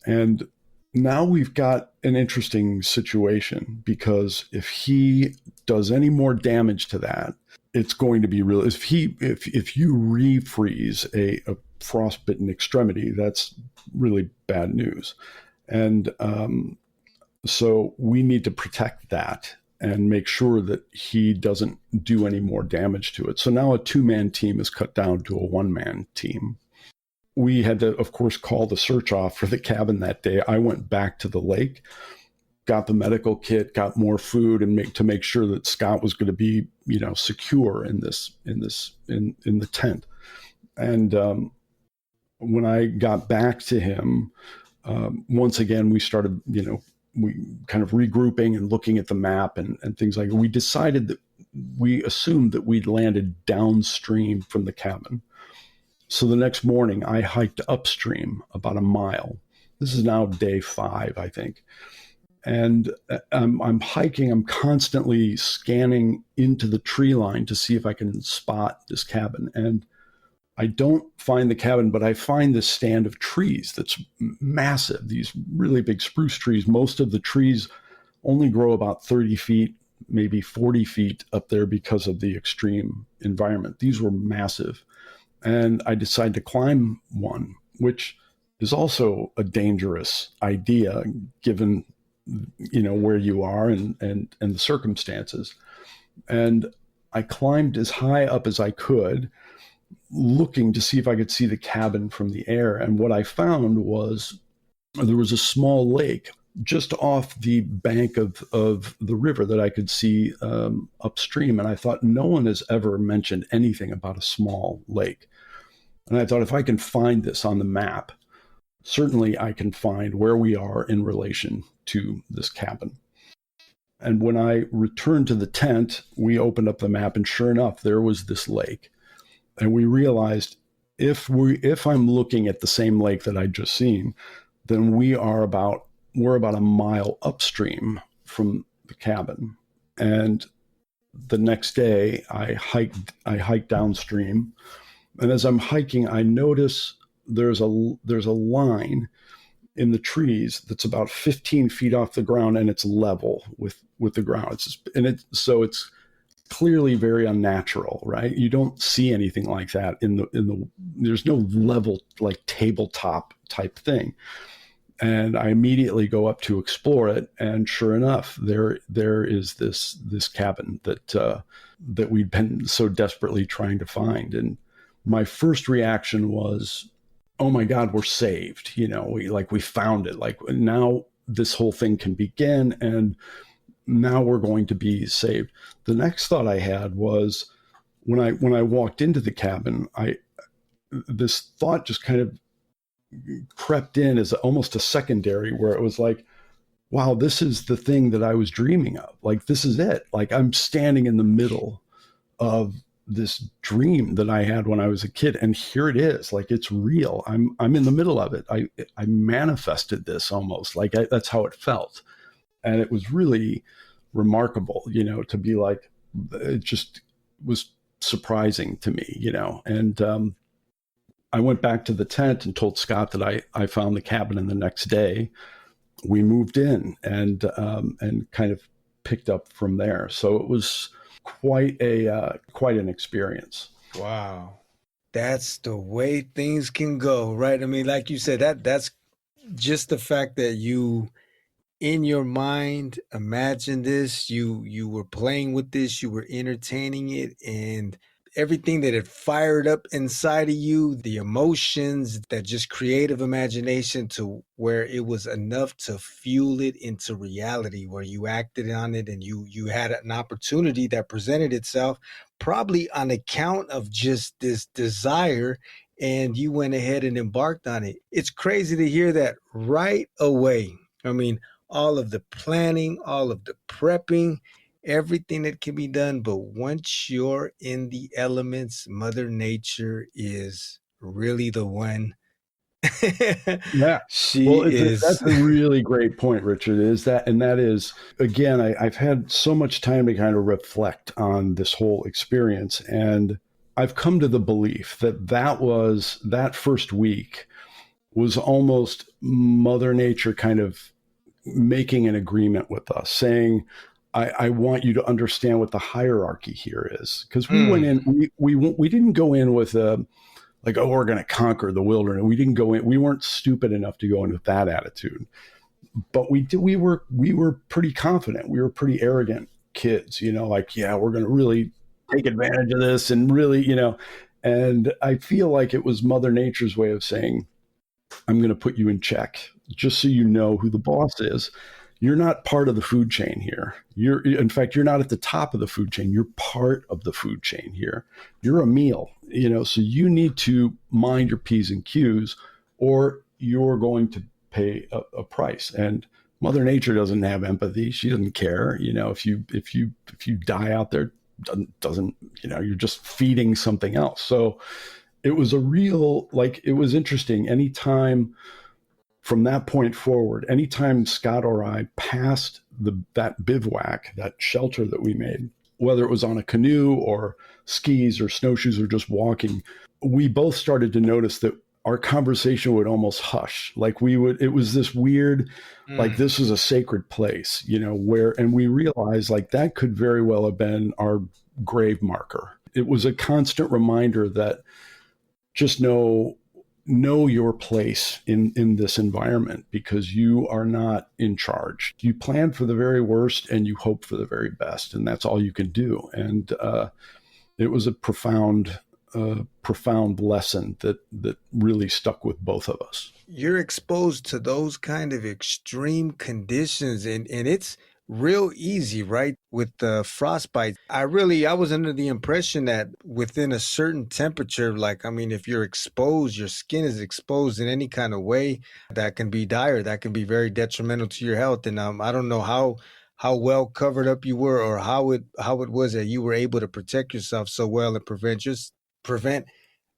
And now we've got an interesting situation, because if he does any more damage to that, it's going to be real. If you refreeze a frostbitten extremity, that's really bad news. And so we need to protect that and make sure that he doesn't do any more damage to it. So now a 2-man team is cut down to a 1-man team. We had to, of course, call the search off for the cabin that day. I went back to the lake, got the medical kit, got more food, and to make sure that Scott was going to be, secure in the tent. And when I got back to him, once again, we started, we kind of regrouping and looking at the map and things like that. We assumed that we'd landed downstream from the cabin. So the next morning, I hiked upstream about a mile. This is now day 5, I think. And I'm hiking. I'm constantly scanning into the tree line to see if I can spot this cabin. And I don't find the cabin, but I find this stand of trees that's massive, these really big spruce trees. Most of the trees only grow about 30 feet, maybe 40 feet up there because of the extreme environment. These were massive. And I decided to climb one, which is also a dangerous idea given, where you are and the circumstances. And I climbed as high up as I could, looking to see if I could see the cabin from the air. And what I found was there was a small lake just off the bank of the river that I could see upstream. And I thought, no one has ever mentioned anything about a small lake. And I thought, if I can find this on the map, certainly I can find where we are in relation to this cabin. And when I returned to the tent, we opened up the map, and sure enough, there was this lake. And we realized if I'm looking at the same lake that I'd just seen, then we're about a mile upstream from the cabin. And the next day I hiked downstream, and as I'm hiking, I notice there's a line in the trees that's about 15 feet off the ground, and it's level with the ground. So it's clearly very unnatural, right? You don't see anything like that in the there's no level, like tabletop type thing. And I immediately go up to explore it, and sure enough, there is this cabin that we'd been so desperately trying to find. And my first reaction was, oh my God, we're saved. We found it. Like, now this whole thing can begin, and now we're going to be saved. The next thought I had was, when I walked into the cabin, this thought just kind of crept in as almost a secondary, where it was like, wow, this is the thing that I was dreaming of. Like, this is it. Like, I'm standing in the middle of this dream that I had when I was a kid, and here it is. Like, it's real. I'm in the middle of it. I manifested this almost. Like, that's how it felt. And it was really remarkable, to be like, it just was surprising to me, and I went back to the tent and told Scott that I found the cabin, and the next day we moved in and kind of picked up from there. So it was quite an experience. Wow. That's the way things can go, right? I mean, like you said, that's just the fact that you, in your mind, imagine this, you were playing with this, you were entertaining it, and everything that had fired up inside of you, the emotions, that just creative imagination, to where it was enough to fuel it into reality, where you acted on it, and you had an opportunity that presented itself, probably on account of just this desire, and you went ahead and embarked on it. It's crazy to hear that right away. I mean, all of the planning, all of the prepping, everything that can be done. But once you're in the elements, Mother Nature is really the one. Yeah. She Well, is. that's a really great point, Richard. That is, again, I've had so much time to kind of reflect on this whole experience, and I've come to the belief that first week was almost Mother Nature kind of making an agreement with us, saying, I want you to understand what the hierarchy here is. Because we went in, we didn't go in with like, oh, we're going to conquer the wilderness. We didn't go in. We weren't stupid enough to go in with that attitude. But we were pretty confident. We were pretty arrogant kids, like, yeah, we're going to really take advantage of this, and really, and I feel like it was Mother Nature's way of saying, I'm going to put you in check, just so you know who the boss is. You're not part of the food chain here. In fact, you're not at the top of the food chain. You're part of the food chain here. You're a meal, so you need to mind your P's and Q's, or you're going to pay a price. And Mother Nature doesn't have empathy. She doesn't care. If you die out there, doesn't, you're just feeding something else. So it was it was interesting. Anytime from that point forward, anytime Scott or I passed that bivouac, that shelter that we made, whether it was on a canoe or skis or snowshoes or just walking, we both started to notice that our conversation would almost hush. Like, it was this weird, like, this is a sacred place, and we realized, like, that could very well have been our grave marker. It was a constant reminder that just know your place in this environment, because you are not in charge. You plan for the very worst and you hope for the very best, and that's all you can do. And it was a profound lesson that really stuck with both of us. You're exposed to those kind of extreme conditions, and it's real easy, right? With the frostbite, I was under the impression that within a certain temperature, like, I mean, if you're exposed, your skin is exposed in any kind of way, that can be dire, that can be very detrimental to your health. And I don't know how well covered up you were, or how it was that you were able to protect yourself so well and prevent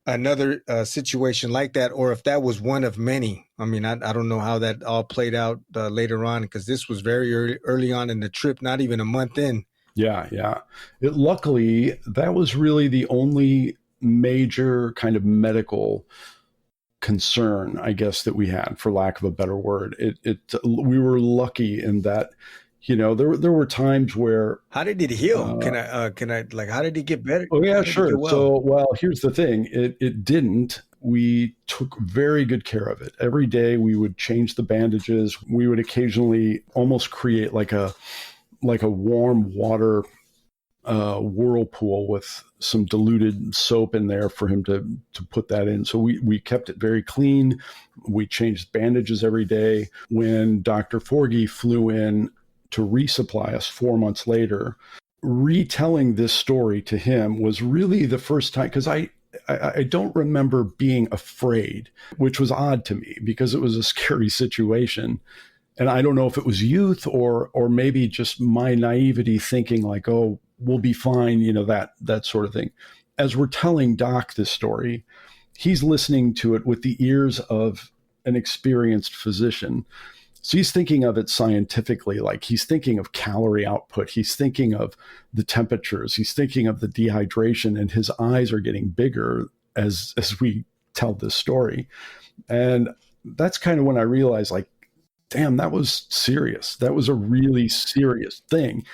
another situation like that, or if that was one of many. I mean, I don't know how that all played out later on, because this was very early on in the trip, not even a month in. Yeah. Luckily, that was really the only major kind of medical concern, I guess, that we had, for lack of a better word. We were lucky in that, there were times where. How did it heal? Can I like, how did it get better? Oh yeah, How did it sure. get well? So, well, here's the thing. It didn't. We took very good care of it. Every day we would change the bandages. We would occasionally almost create like a warm water whirlpool with some diluted soap in there for him to put that in. So we kept it very clean. We changed bandages every day. When Dr. Forgy flew in to resupply us 4 months later, retelling this story to him was really the first time, because I don't remember being afraid, which was odd to me because it was a scary situation. And I don't know if it was youth or maybe just my naivety thinking like, oh, we'll be fine, that sort of thing. As we're telling Doc this story, he's listening to it with the ears of an experienced physician. So he's thinking of it scientifically, like he's thinking of calorie output. He's thinking of the temperatures. He's thinking of the dehydration, and his eyes are getting bigger as we tell this story. And that's kind of when I realized, like, damn, that was serious. That was a really serious thing.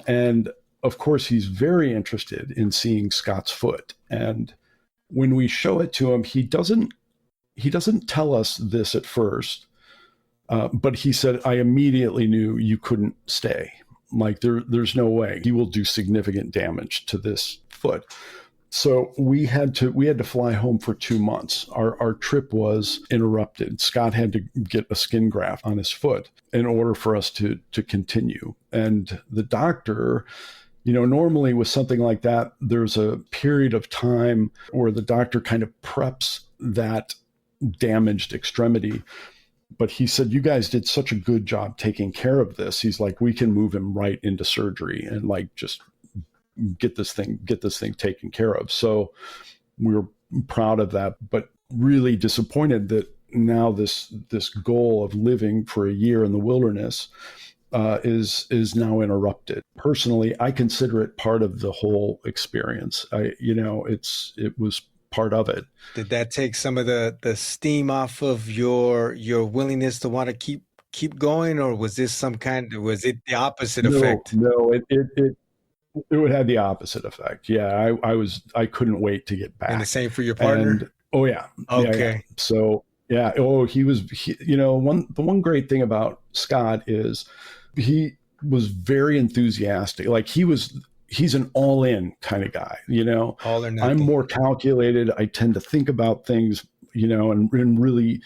And of course, he's very interested in seeing Scott's foot. And when we show it to him, he doesn't tell us this at first. But he said, I immediately knew you couldn't stay. Like there's no way. He will do significant damage to this foot. So we had to fly home for 2 months. Our trip was interrupted. Scott had to get a skin graft on his foot in order for us to continue. And the doctor, normally with something like that, there's a period of time where the doctor kind of preps that damaged extremity. But he said, you guys did such a good job taking care of this. He's like, we can move him right into surgery and like just get this thing taken care of. So we were proud of that, but really disappointed that now this goal of living for a year in the wilderness is now interrupted. Personally, I consider it part of the whole experience. It was part of it. Did that take some of the steam off of your willingness to want to keep going, or was this was it the opposite effect? No, it would have the opposite effect. Yeah, I couldn't wait to get back. And the same for your partner? And, oh yeah. Okay. Yeah. So yeah. Oh, the one great thing about Scott is he was very enthusiastic. Like he's an all-in kind of guy, All or nothing. I'm more calculated. I tend to think about things, and really,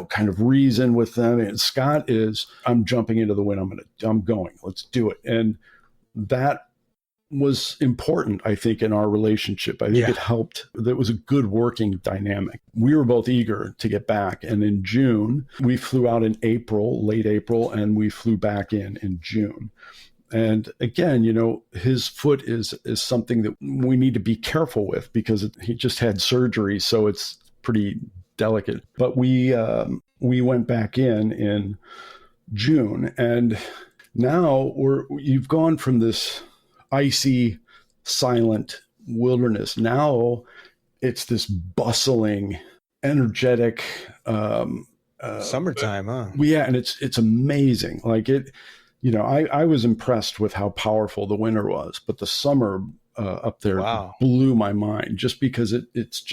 kind of reason with them. And Scott is, I'm jumping into the wind. I'm going, let's do it. And that was important, I think, in our relationship. I think it helped. That was a good working dynamic. We were both eager to get back. And in June, we flew out in late April, and we flew back in June. And again, his foot is something that we need to be careful with because he just had surgery. So it's pretty delicate. But we went back in June, and now you've gone from this icy, silent wilderness. Now it's this bustling, energetic summertime, huh? Yeah, and it's amazing. Like it, I was impressed with how powerful the winter was, but the summer up there blew my mind just because it's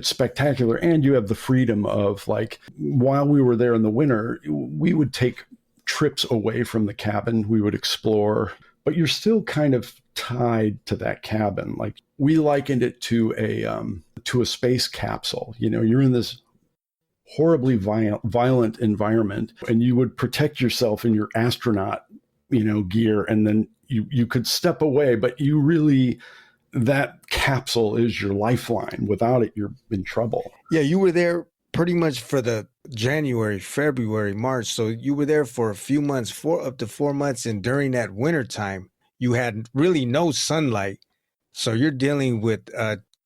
spectacular. And you have the freedom of, like, while we were there in the winter, we would take trips away from the cabin. We would explore, but you're still kind of tied to that cabin. Like, we likened it to a space capsule. You're in this horribly violent environment, and you would protect yourself in your astronaut, gear, and then you could step away, but you really, that capsule is your lifeline. Without it, you're in trouble. Yeah, you were there pretty much for the January, February, March. So you were there for a few months, up to 4 months. And during that winter time, you had really no sunlight. So you're dealing with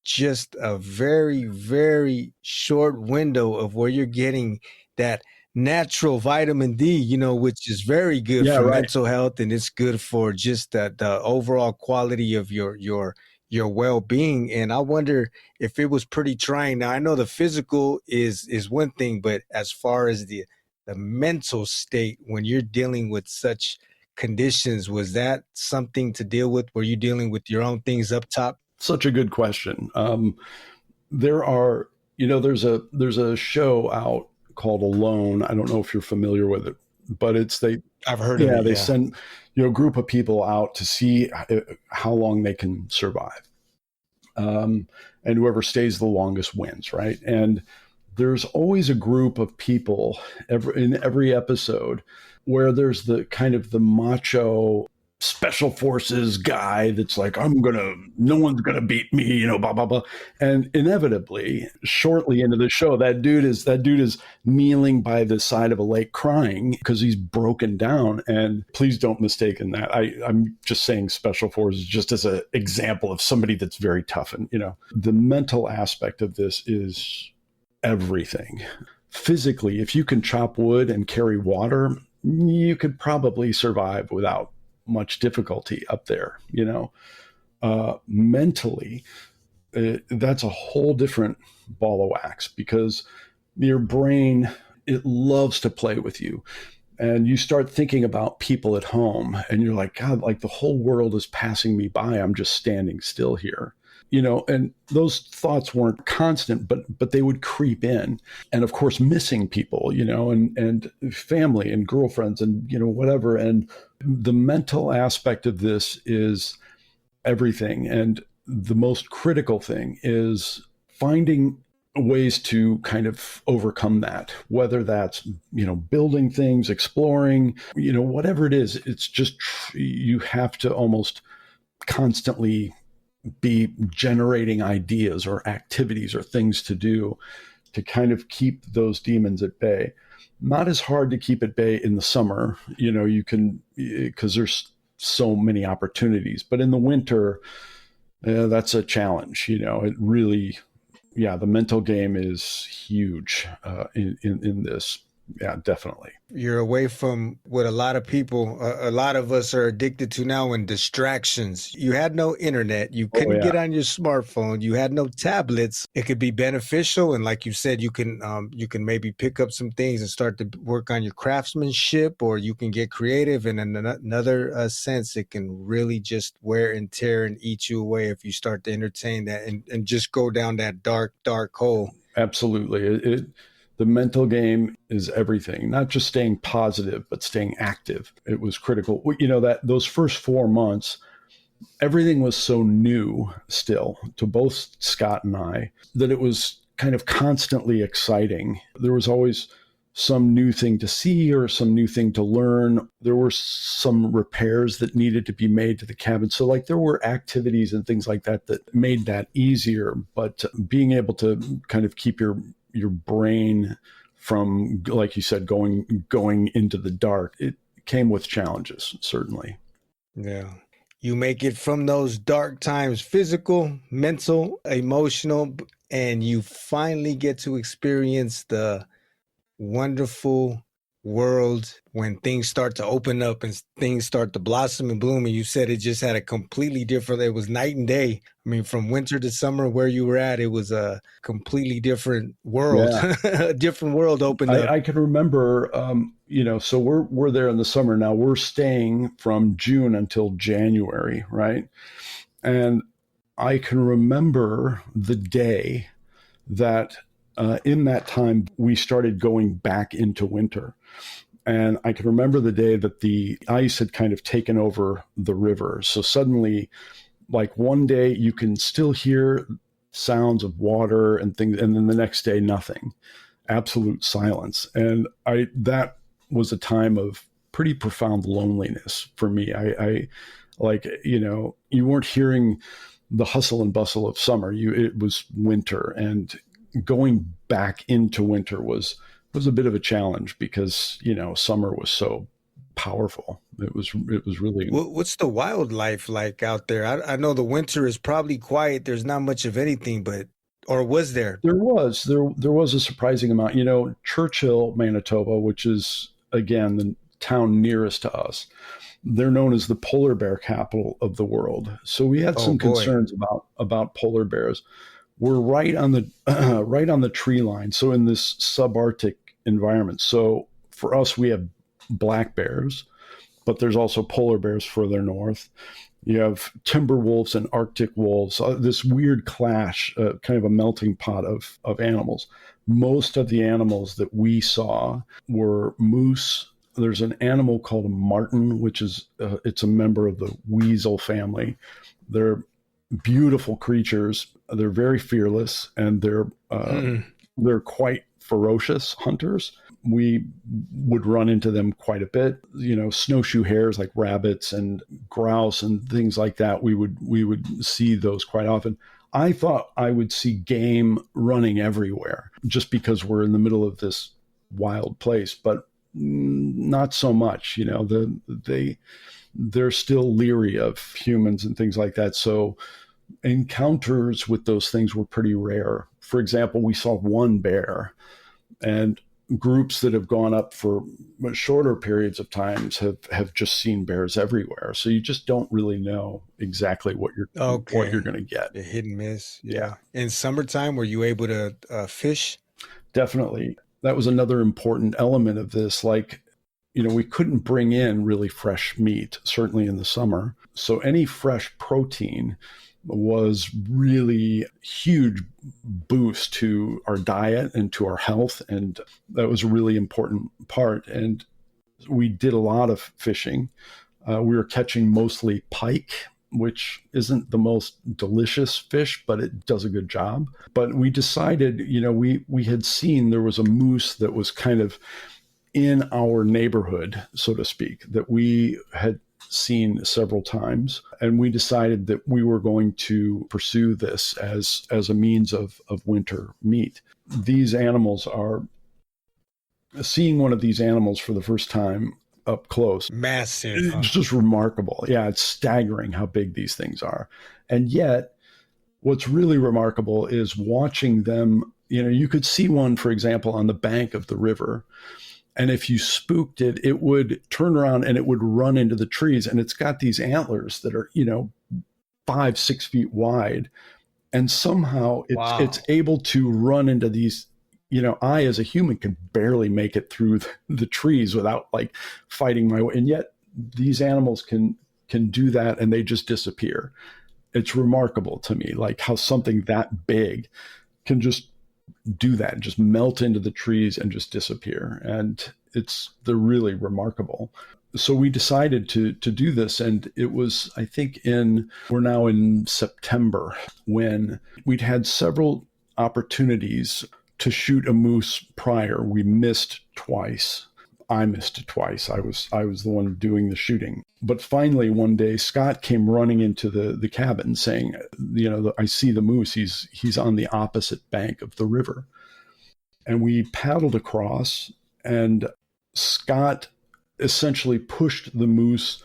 just a very, very short window of where you're getting that natural vitamin D, which is very good Yeah, for right. mental health, and it's good for just the overall quality of your well-being. And I wonder if it was pretty trying. Now I know the physical is one thing, but as far as the mental state when you're dealing with such conditions, was that something to deal with? Were you dealing with your own things up top? Such a good question. There are, there's a show out called Alone. I don't know if you're familiar with it, but I've heard of yeah, it. they Yeah. send, a group of people out to see how long they can survive. And whoever stays the longest wins, right? And there's always a group of people in every episode where there's the kind of the macho special forces guy that's like, no one's gonna beat me, blah blah blah. And inevitably, shortly into the show, that dude is kneeling by the side of a lake crying because he's broken down. And please don't mistake in that. I'm just saying special forces just as an example of somebody that's very tough. And the mental aspect of this is everything. Physically, if you can chop wood and carry water, you could probably survive without much difficulty up there. Mentally, that's a whole different ball of wax, because your brain, it loves to play with you. And you start thinking about people at home and you're like, God, like the whole world is passing me by. I'm just standing still here. And those thoughts weren't constant, but they would creep in. And of course, missing people, and family and girlfriends and, whatever. And the mental aspect of this is everything. And the most critical thing is finding ways to kind of overcome that, whether that's, building things, exploring, whatever it is. It's just, you have to almost constantly be generating ideas or activities or things to do to kind of keep those demons at bay. Not as hard to keep at bay in the summer, you can, because there's so many opportunities, but in the winter, that's a challenge. It really, the mental game is huge in this. Yeah, definitely. You're away from what a lot of people, a lot of us are addicted to now, in distractions. You had no internet. You Oh couldn't yeah. get on your smartphone. You had no tablets. It could be beneficial. And like you said, you can maybe pick up some things and start to work on your craftsmanship, or you can get creative. And in another sense, it can really just wear and tear and eat you away if you start to entertain that and just go down that dark, dark hole. Absolutely. The mental game is everything, not just staying positive, but staying active. It was critical. That those first 4 months, everything was so new still to both Scott and I that it was kind of constantly exciting. There was always some new thing to see or some new thing to learn. There were some repairs that needed to be made to the cabin. So like there were activities and things like that that made that easier. But being able to kind of keep your brain from, like you said, going into the dark, it came with challenges, certainly. Yeah. You make it from those dark times, physical, mental, emotional, and you finally get to experience the wonderful world when things start to open up and things start to blossom and bloom. And you said it just had a completely different, it was night and day. I mean, from winter to summer, where you were at, it was a completely different world. Yeah. A different world opened up. I can remember, so we're there in the summer. Now we're staying from June until January, right? And I can remember the day that in that time we started going back into winter. And I can remember the day that the ice had kind of taken over the river. So suddenly, like one day you can still hear sounds of water and things, and then the next day, nothing, absolute silence. And that was a time of pretty profound loneliness for me. I like, you weren't hearing the hustle and bustle of summer. It was winter, and going back into winter was a bit of a challenge because, summer was so powerful. It was really. What's the wildlife like out there? I know the winter is probably quiet. There's not much of anything, but or was there? There was a surprising amount. Churchill, Manitoba, which is again the town nearest to us. They're known as the polar bear capital of the world. So we had Oh some boy. concerns about polar bears. We're right on the right on the tree line. So in this subarctic environment. So for us, we have black bears, but there's also polar bears further north. You have timber wolves and Arctic wolves, this weird clash, kind of a melting pot of animals. Most of the animals that we saw were moose. There's an animal called a marten, which is it's a member of the weasel family. They're beautiful creatures. They're very fearless, and they're quite ferocious hunters. We would run into them quite a bit. Snowshoe hares like rabbits and grouse and things like that. We would see those quite often. I thought I would see game running everywhere just because we're in the middle of this wild place, but not so much. They're still leery of humans and things like that. So encounters with those things were pretty rare. For example, we saw one bear, and groups that have gone up for shorter periods of times have just seen bears everywhere. So you just don't really know exactly what you're going to get. The hit and miss. Yeah. In summertime, were you able to fish? Definitely. That was another important element of this. Like, we couldn't bring in really fresh meat, certainly in the summer. So any fresh protein was really huge boost to our diet and to our health. And that was a really important part. And we did a lot of fishing. We were catching mostly pike, which isn't the most delicious fish, but it does a good job. But we decided, we had seen there was a moose that was kind of in our neighborhood, so to speak, that we had seen several times. And we decided that we were going to pursue this as a means of winter meat. These animals are seeing one of these animals for the first time up close. Massive. It's just remarkable. Yeah, it's staggering how big these things are. And yet, what's really remarkable is watching them. You could see one, for example, on the bank of the river. And if you spooked it, it would turn around and it would run into the trees. And it's got these antlers that are, 5-6 feet wide. And somehow it's able to run into these, I as a human can barely make it through the trees without like fighting my way. And yet these animals can do that, and they just disappear. It's remarkable to me, like how something that big can just do that, just melt into the trees and just disappear. And they're really remarkable. So we decided to do this. And it was, I think we're now in September, when we'd had several opportunities to shoot a moose prior. We missed twice. I missed it twice. I was the one doing the shooting. But finally, one day, Scott came running into the cabin saying, I see the moose. He's on the opposite bank of the river. And we paddled across, and Scott essentially pushed the moose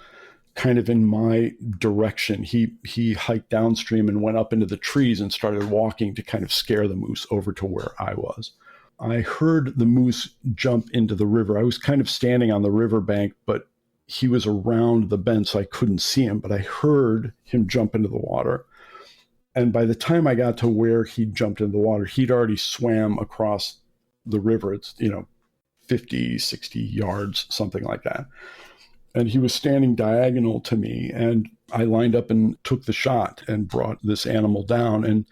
kind of in my direction. He hiked downstream and went up into the trees and started walking to kind of scare the moose over to where I was. I heard the moose jump into the river. I was kind of standing on the riverbank, but he was around the bend, so I couldn't see him, but I heard him jump into the water. And by the time I got to where he jumped into the water, he'd already swam across the river. It's, 50, 60 yards, something like that. And he was standing diagonal to me, and I lined up and took the shot and brought this animal down. And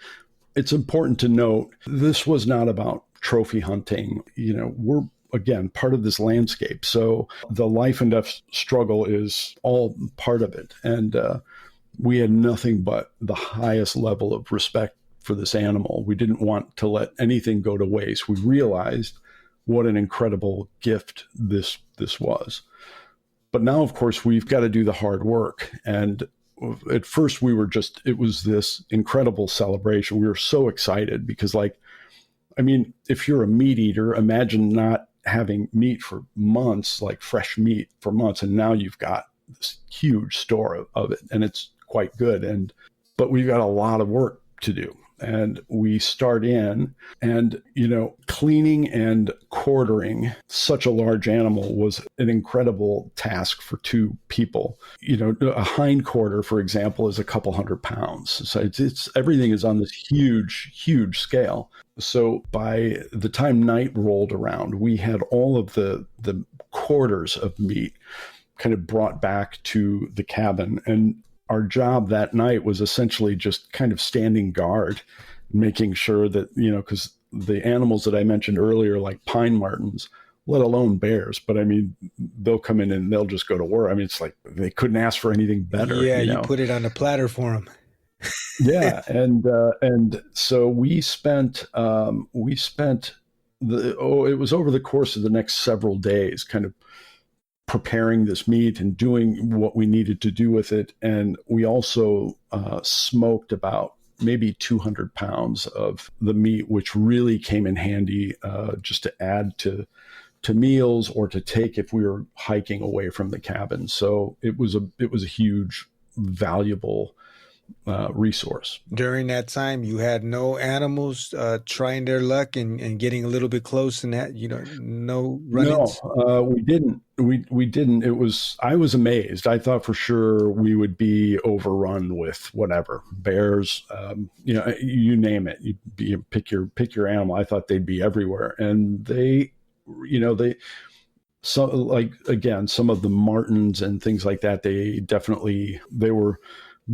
it's important to note, this was not about trophy hunting. We're, again, part of this landscape. So the life and death struggle is all part of it. And we had nothing but the highest level of respect for this animal. We didn't want to let anything go to waste. We realized what an incredible gift this was. But now, of course, we've got to do the hard work. And at first it was this incredible celebration. We were so excited because if you're a meat eater, imagine not having meat for months, like fresh meat for months, and now you've got this huge store of it, and it's quite good. But we've got a lot of work to do. And we start in, and, cleaning and quartering such a large animal was an incredible task for two people. A hind quarter, for example, is a couple 100 pounds. So it's everything is on this huge, huge scale. So by the time night rolled around, we had all of the quarters of meat kind of brought back to the cabin. And our job that night was essentially just kind of standing guard, making sure that, because the animals that I mentioned earlier, like pine martens, let alone bears, but I mean, they'll come in and they'll just go to war. I mean, it's like they couldn't ask for anything better. Yeah, you put it on a platter for them. Yeah, and so we spent it was over the course of the next several days, kind of preparing this meat and doing what we needed to do with it. And we also smoked about maybe 200 pounds of the meat, which really came in handy just to add to meals or to take if we were hiking away from the cabin. So it was a huge, valuable resource. During that time, you had no animals trying their luck and getting a little bit close, and that no run-ins? No, we didn't. We didn't. I was amazed. I thought for sure we would be overrun with whatever bears. You name it. You pick your animal. I thought they'd be everywhere, and some of the martens and things like that. They were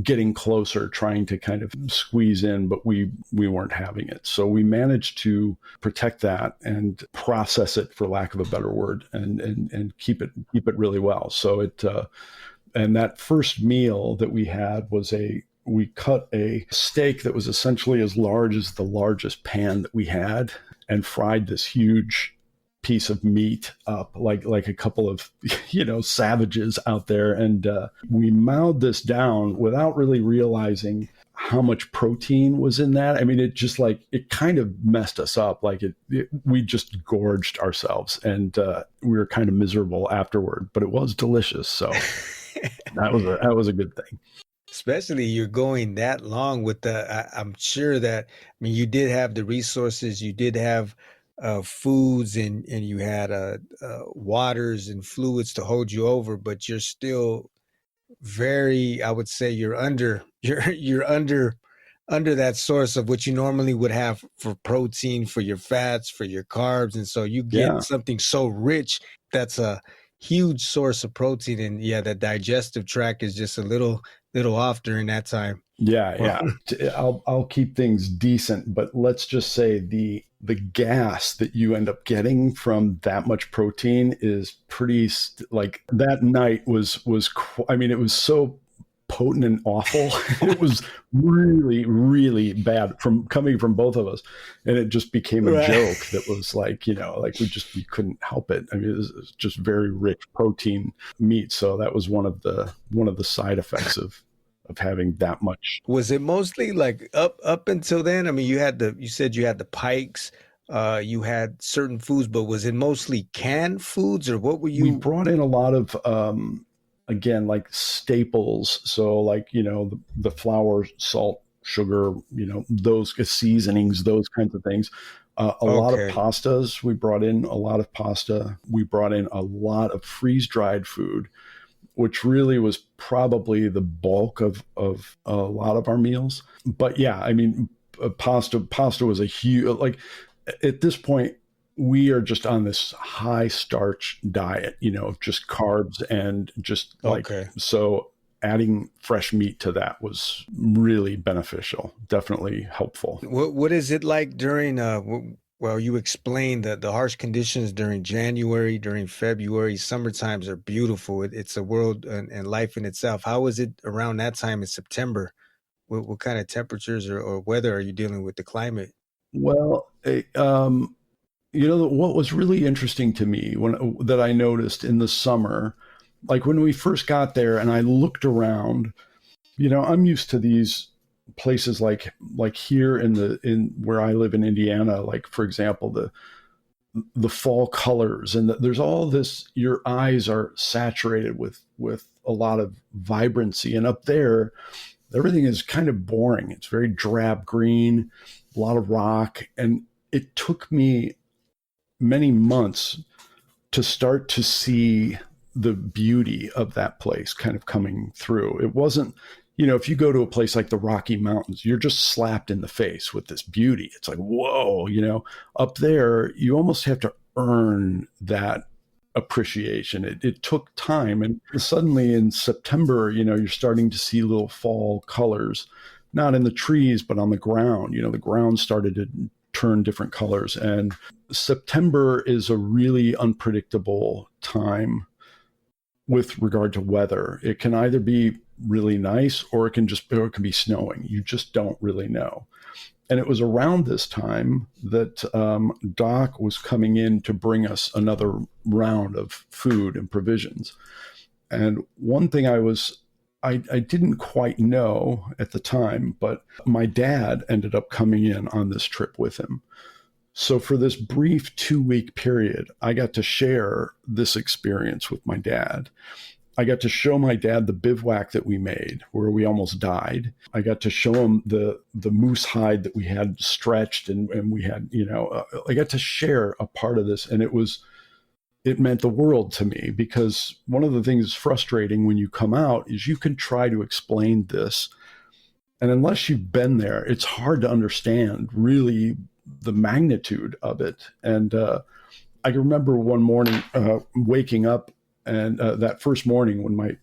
getting closer, trying to kind of squeeze in, but we weren't having it. So we managed to protect that and process it, for lack of a better word, and keep it really well. So and that first meal that we had was we cut a steak that was essentially as large as the largest pan that we had, and fried this huge piece of meat up like a couple of savages out there, and we mowed this down without really realizing how much protein was in that. I mean, it just it kind of messed us up. We just gorged ourselves, and we were kind of miserable afterward, but it was delicious. So that was a good thing. Especially you're going that long with I'm sure that, you did have the resources, you did have foods, and you had waters and fluids to hold you over, but you're still I would say you're under that source of what you normally would have for protein, for your fats, for your carbs. And so you get something so rich that's a huge source of protein. And that digestive tract is just a little off during that time. Yeah. I'll keep things decent, but let's just say the gas that you end up getting from that much protein is pretty, that night was it was so potent and awful. It was really, really bad coming from both of us. And it just became a joke that was we couldn't help it. I mean, it was just very rich protein meat. So that was one of the side effects of having that much. Was it mostly up until then? I mean, you said you had the pikes, you had certain foods, but was it mostly canned foods, or what were you? We brought in a lot of, again, staples. So the flour, salt, sugar, those seasonings, those kinds of things. A lot of pastas. We brought in a lot of pasta. We brought in a lot of freeze-dried food, which really was probably the bulk of a lot of our meals. But pasta was a huge, at this point, we are just on this high starch diet, just carbs and just so adding fresh meat to that was really beneficial, definitely helpful. What is it like during, well, you explained the harsh conditions during January, during February. Summer times are beautiful. It's a world and life in itself. How is it around that time in September? What kind of temperatures or weather are you dealing with, the climate? Well, what was really interesting to me that I noticed in the summer, when we first got there and I looked around, I'm used to these places like here in where I live in Indiana, for example, the fall colors, and there's all this, your eyes are saturated with a lot of vibrancy. And up there, everything is kind of boring. It's very drab green, a lot of rock. And it took me many months to start to see the beauty of that place kind of coming through. It wasn't, if you go to a place like the Rocky Mountains, you're just slapped in the face with this beauty. It's like, whoa, up there, you almost have to earn that appreciation. It took time. And suddenly in September, you're starting to see little fall colors, not in the trees, but on the ground. The ground started to turn different colors. And September is a really unpredictable time with regard to weather. It can either be really nice or it can be snowing. You just don't really know. And it was around this time that Doc was coming in to bring us another round of food and provisions. And one thing I didn't quite know at the time, but my dad ended up coming in on this trip with him. So for this brief 2-week period, I got to share this experience with my dad. I got to show my dad the bivouac that we made where we almost died. I got to show him the moose hide that we had stretched, and we had, I got to share a part of this, and it meant the world to me, because one of the things that's frustrating when you come out is you can try to explain this, and unless you've been there, it's hard to understand really the magnitude of it. And I can remember one morning waking up, and that first morning when my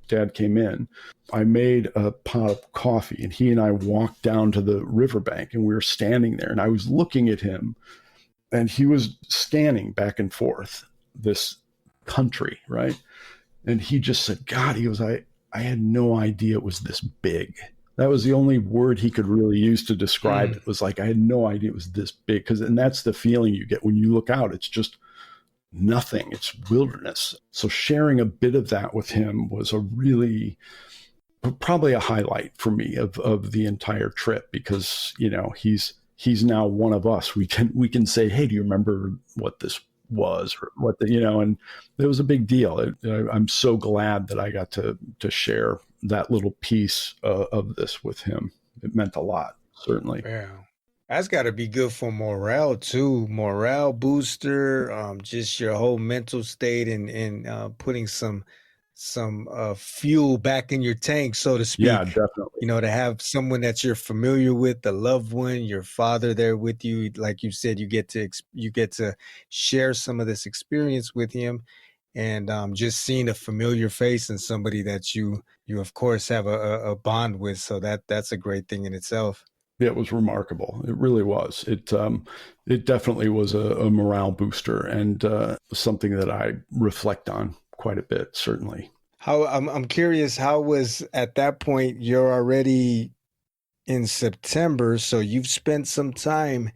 dad came in, I made a pot of coffee, and he and I walked down to the riverbank, and we were standing there, and I was looking at him, and he was scanning back and forth this country, right? And he just said, God, he goes, I had no idea it was this big. That was the only word he could really use to describe it. Was like, I had no idea it was this big. And that's the feeling you get when you look out. It's just nothing. It's wilderness. So sharing a bit of that with him was probably a highlight for me of the entire trip, because, he's now one of us. We can say, hey, do you remember what this was, or what and it was a big deal. I'm so glad that I got to share that little piece of this with him. It meant a lot, certainly. Yeah. That's got to be good for morale too. Morale booster, just your whole mental state, and putting some fuel back in your tank, so to speak. Yeah, definitely. To have someone that you're familiar with, the loved one, your father there with you, like you said, you get to share some of this experience with him, and just seeing a familiar face and somebody that you of course have a bond with. So that's a great thing in itself. It was remarkable. It really was. It definitely was a morale booster, and something that I reflect on quite a bit, certainly. How I'm curious, how was at that point, you're already in September, so you've spent some time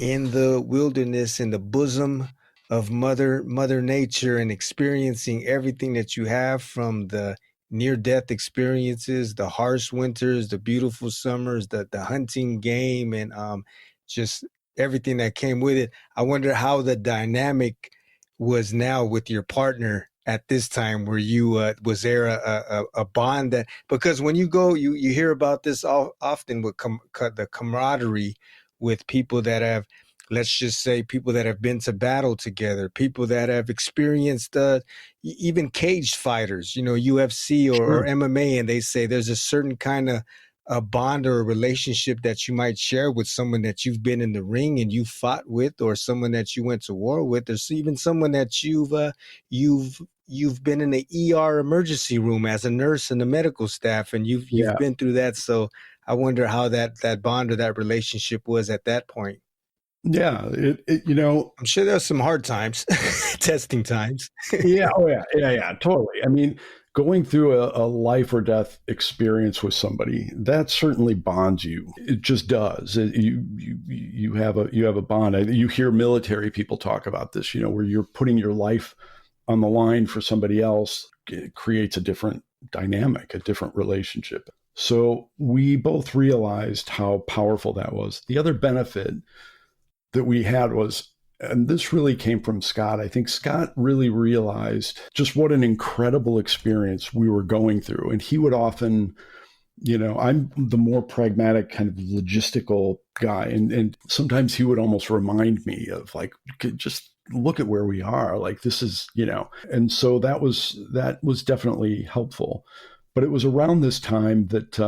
in the wilderness, in the bosom of Mother Nature, and experiencing everything that you have, from the near-death experiences, the harsh winters, the beautiful summers, the hunting game, and just everything that came with it. I wonder how the dynamic was now with your partner at this time. Were you was there a bond that, because when you go, you hear about this often with the camaraderie with people that have, let's just say, people that have been to battle together, people that have experienced even caged fighters, UFC or MMA, and they say there's a certain kind of a bond or a relationship that you might share with someone that you've been in the ring and you fought with, or someone that you went to war with. There's even someone that you've been in the ER emergency room as a nurse and the medical staff, and you've been through that. So I wonder how that bond or that relationship was at that point. Yeah, I'm sure there's some hard times, testing times. Yeah, oh yeah, totally. I mean, going through a life or death experience with somebody, that certainly bonds you. It just does. You have a bond. You hear military people talk about this, where you're putting your life on the line for somebody else. It creates a different dynamic, a different relationship. So we both realized how powerful that was. The other benefit that we had was And this really came from Scott. I think Scott really realized just what an incredible experience we were going through. And he would often, I'm the more pragmatic kind of logistical guy. And sometimes he would almost remind me of like, just look at where we are. Like this is, and so that was definitely helpful. But it was around this time that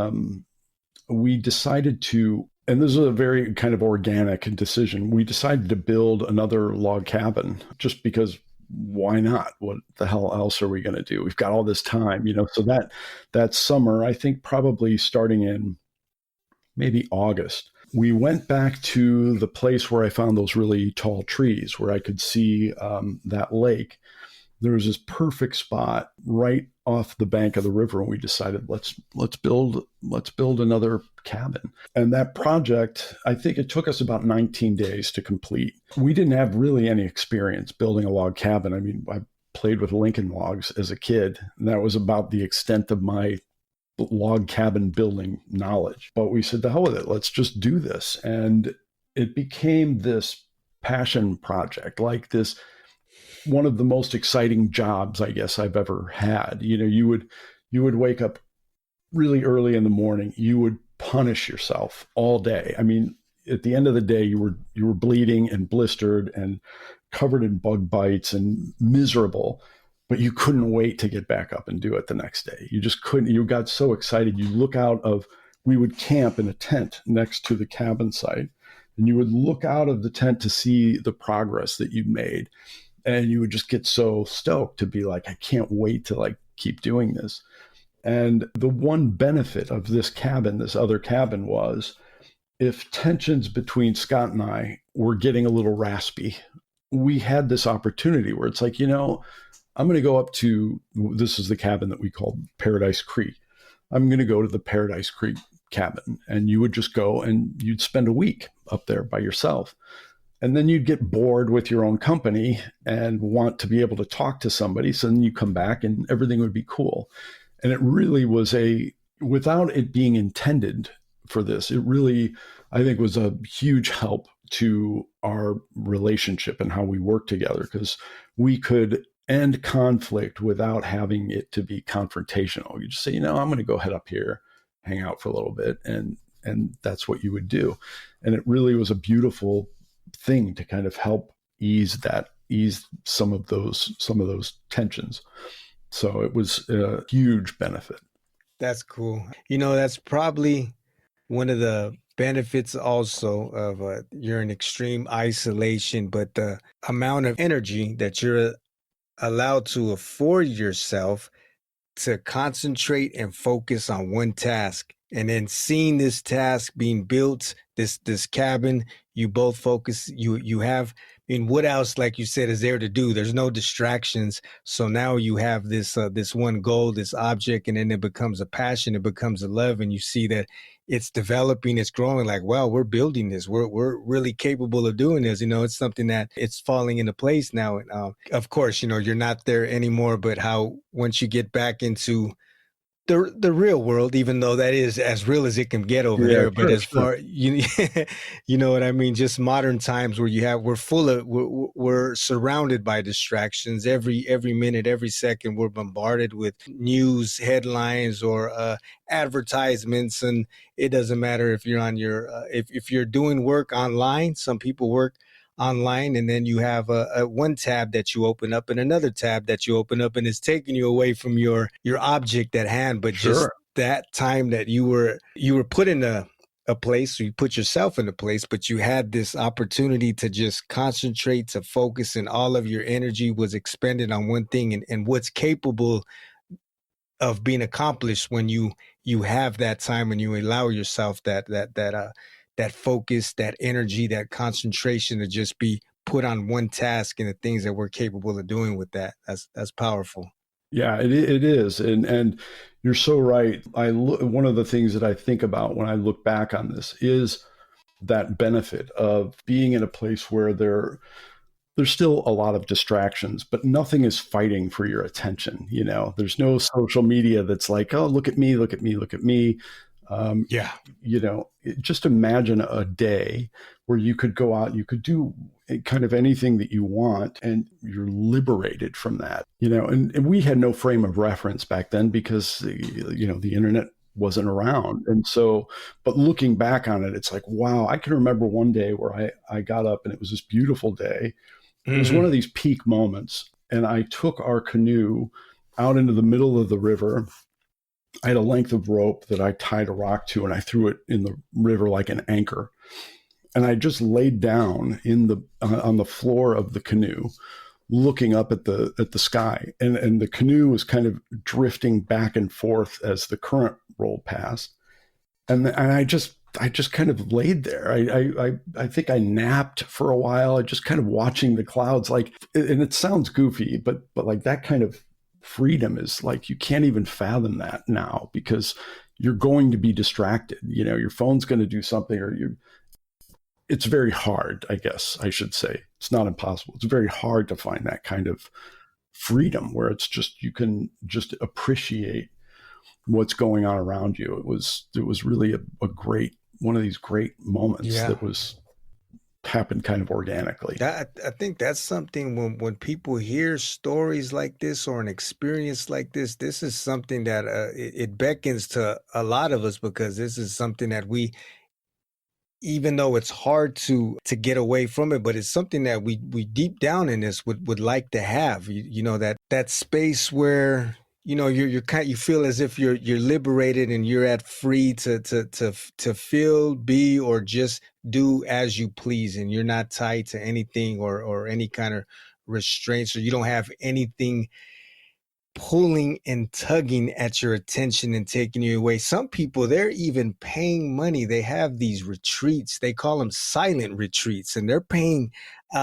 we decided to, and this is a very kind of organic decision. We decided to build another log cabin just because why not? What the hell else are we going to do? We've got all this time, So that summer, I think probably starting in maybe August, we went back to the place where I found those really tall trees where I could see that lake. There was this perfect spot right off the bank of the river, and we decided let's build another cabin. And that project, I think it took us about 19 days to complete. We didn't have really any experience building a log cabin. I mean, I played with Lincoln logs as a kid, and that was about the extent of my log cabin building knowledge. But we said, the hell with it, let's just do this. And it became this passion project, like this one of the most exciting jobs I guess I've ever had. You would wake up really early in the morning. You would punish yourself all day. I mean, at the end of the day, you were bleeding and blistered and covered in bug bites and miserable, but you couldn't wait to get back up and do it the next day. You just couldn't. You got so excited. We would camp in a tent next to the cabin site, and you would look out of the tent to see the progress that you'd made. And you would just get so stoked to be like, I can't wait to like keep doing this. And the one benefit of this other cabin, was if tensions between Scott and I were getting a little raspy, we had this opportunity where it's like, I'm going to go up to, this is the cabin that we called Paradise Creek. I'm going to go to the Paradise Creek cabin, and you would just go and you'd spend a week up there by yourself. And then you'd get bored with your own company and want to be able to talk to somebody. So then you come back and everything would be cool. And it really was without it being intended for this, it really, I think, was a huge help to our relationship and how we work together, because we could end conflict without having it to be confrontational. You just say, I'm going to go head up here, hang out for a little bit. And that's what you would do. And it really was a beautiful thing to kind of help ease some of those tensions. So it was a huge benefit. That's cool. That's probably one of the benefits also of you're in extreme isolation, but the amount of energy that you're allowed to afford yourself to concentrate and focus on one task. And then seeing this task being built, this cabin, you both focus, you have, what else, like you said, is there to do? There's no distractions. So now you have this one goal, this object, and then it becomes a passion, it becomes a love, and you see that it's developing, it's growing, like, wow, we're building this. We're really capable of doing this. It's something that it's falling into place now. And of course, you're not there anymore, but how once you get back into the real world, even though that is as real as it can get over there, but as far you know what I mean, just modern times where we're surrounded by distractions every minute, every second. We're bombarded with news headlines or advertisements, and it doesn't matter if you're on your if you're doing work online. Some people work online, and then you have a one tab that you open up and another tab that you open up, and it's taking you away from your object at hand. But just that time that you were put in a place, or you put yourself in a place, but you had this opportunity to just concentrate, to focus, and all of your energy was expended on one thing, and what's capable of being accomplished when you have that time and you allow yourself that focus, that energy, that concentration to just be put on one task and the things that we're capable of doing with that. That's powerful. Yeah, it is. And you're so right. One of the things that I think about when I look back on this is that benefit of being in a place where there's still a lot of distractions, but nothing is fighting for your attention. There's no social media that's like, oh, look at me, look at me, look at me. Just imagine a day where you could go out, you could do kind of anything that you want, and you're liberated from that, and we had no frame of reference back then because, the internet wasn't around. And so, but looking back on it, it's like, wow, I can remember one day where I got up and it was this beautiful day. It was one of these peak moments. And I took our canoe out into the middle of the river. I had a length of rope that I tied a rock to, and I threw it in the river like an anchor. And I just laid down on the floor of the canoe, looking up at the sky, and the canoe was kind of drifting back and forth as the current rolled past. And I just kind of laid there. I think I napped for a while. I just kind of watching the clouds, like, and it sounds goofy, but like that kind of freedom is like, you can't even fathom that now, because you're going to be distracted. Your phone's going to do something, or it's very hard, I guess I should say. It's not impossible. It's very hard to find that kind of freedom where it's just, you can just appreciate what's going on around you. It was really a great, one of these great moments that happened kind of organically. I think that's something when people hear stories like this or an experience like this is something that it beckons to a lot of us, because this is something that we, even though it's hard to get away from it, but it's something that we deep down in this would like to have, that space where, you're kind, you feel as if you're liberated and you're at free to feel, be, or just do as you please. And you're not tied to anything or any kind of restraints, or you don't have anything pulling and tugging at your attention and taking you away. Some people, they're even paying money. They have these retreats. They call them silent retreats, and they're paying.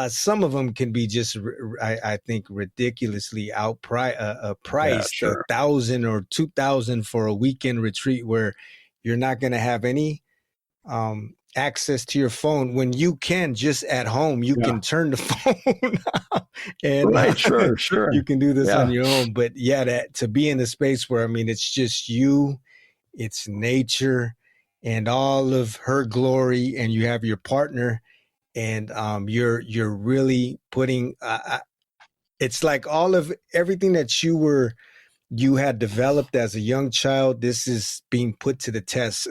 Some of them can be just, I think, ridiculously priced, Sure. $1,000 or $2,000 for a weekend retreat where you're not going to have any access to your phone, when you can just at home, you can turn the phone off and right, sure. You can do this on your own. But to be in the space where, it's just you, it's nature and all of her glory, and you have your partner, and you're really putting it's like all of everything that you had developed as a young child, this is being put to the test.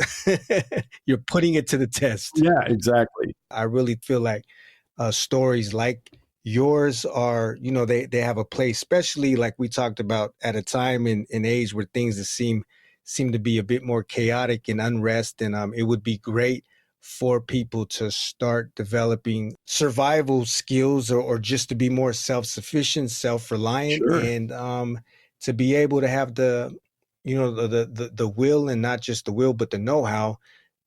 You're putting it to the test. Yeah, exactly. I really feel like stories like yours are, they have a place, especially like we talked about, at a time in age where things that seem to be a bit more chaotic and unrest. And it would be great for people to start developing survival skills, or just to be more self-sufficient, self-reliant, and to be able to have the will, and not just the will, but the know-how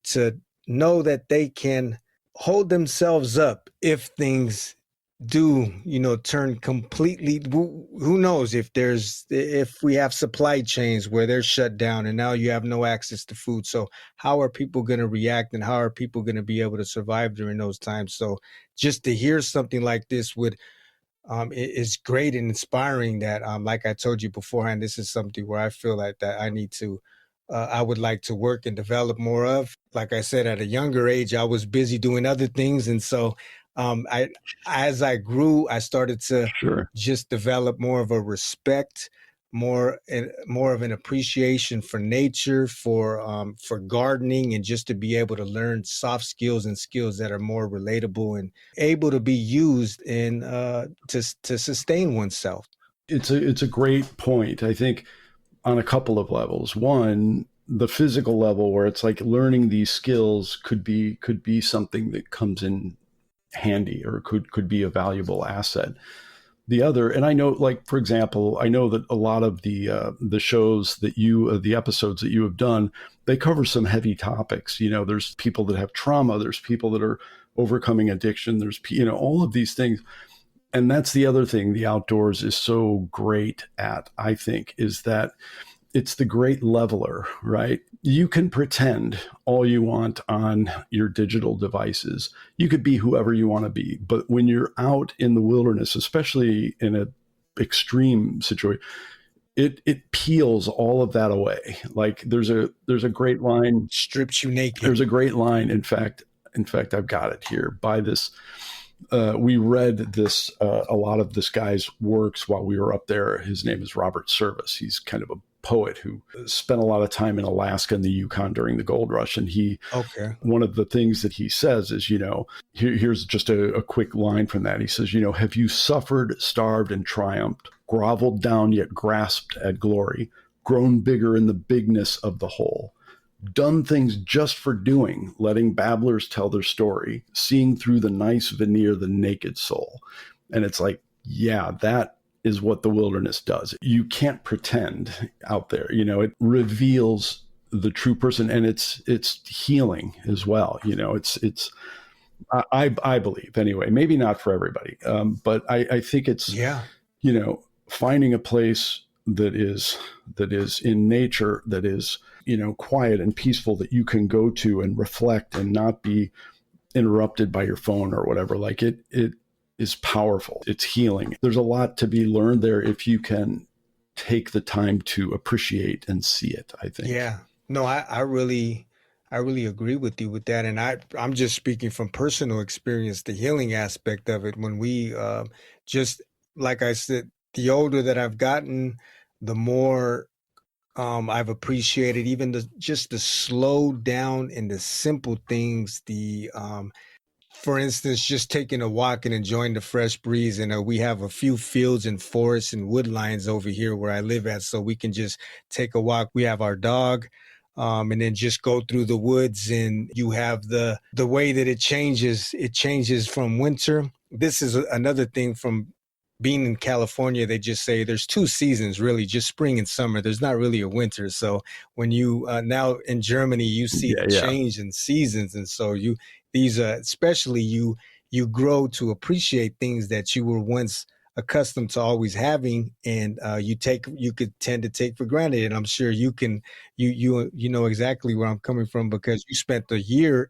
to know that they can hold themselves up if things do, turn completely. Who knows if we have supply chains where they're shut down and now you have no access to food. So how are people going to react, and how are people going to be able to survive during those times? So just to hear something like this is great and inspiring. That like I told you beforehand, this is something where I feel like that I would like to work and develop more of. Like I said, at a younger age, I was busy doing other things, and so as I grew, I started to just develop more of a respect, more of an appreciation for nature, for gardening, and just to be able to learn soft skills and skills that are more relatable and able to be used in to sustain oneself. It's a great point, I think, on a couple of levels. One, the physical level, where it's like learning these skills could be something that comes in handy, or could be a valuable asset. The other, and I know, like, for example, I know that a lot of the shows that the episodes that you have done, they cover some heavy topics. There's people that have trauma, there's people that are overcoming addiction, there's all of these things. And that's the other thing the outdoors is so great at, I think, is that it's the great leveler, right? You can pretend all you want on your digital devices. You could be whoever you want to be. But when you're out in the wilderness, especially in an extreme situation, it peels all of that away. Like there's a great line. Strips you naked. There's a great line. In fact, I've got it here by this we read this a lot of this guy's works while we were up there. His name is Robert Service. He's kind of a poet who spent a lot of time in Alaska and the Yukon during the gold rush. And Okay. one of the things that he says is, here's just a quick line from that. He says, have you suffered, starved, and triumphed, groveled down yet grasped at glory, grown bigger in the bigness of the whole? Done things just for doing, letting babblers tell their story, seeing through the nice veneer the naked soul. And it's like, yeah, that is what the wilderness does. You can't pretend out there. It reveals the true person, and it's healing as well. I believe anyway, maybe not for everybody, but I think it's finding a place that is in nature, that is quiet and peaceful, that you can go to and reflect and not be interrupted by your phone or whatever. Like it is powerful. It's healing. There's a lot to be learned there if you can take the time to appreciate and see it, I think. Yeah. No, I really agree with you with that. And I'm just speaking from personal experience, the healing aspect of it. When we just, like I said, the older that I've gotten, the more I've appreciated even just the slow down and the simple things, for instance, just taking a walk and enjoying the fresh breeze. And we have a few fields and forests and woodlines over here where I live at, so we can just take a walk. We have our dog, and then just go through the woods, and you have the way that it changes. It changes from winter. This is another thing from being in California. They just say there's two seasons, really, just spring and summer. There's not really a winter. So when you now in Germany, you see the change in seasons. And so especially you grow to appreciate things that you were once accustomed to always having, and you could tend to take for granted. And I'm sure you know exactly where I'm coming from, because you spent a year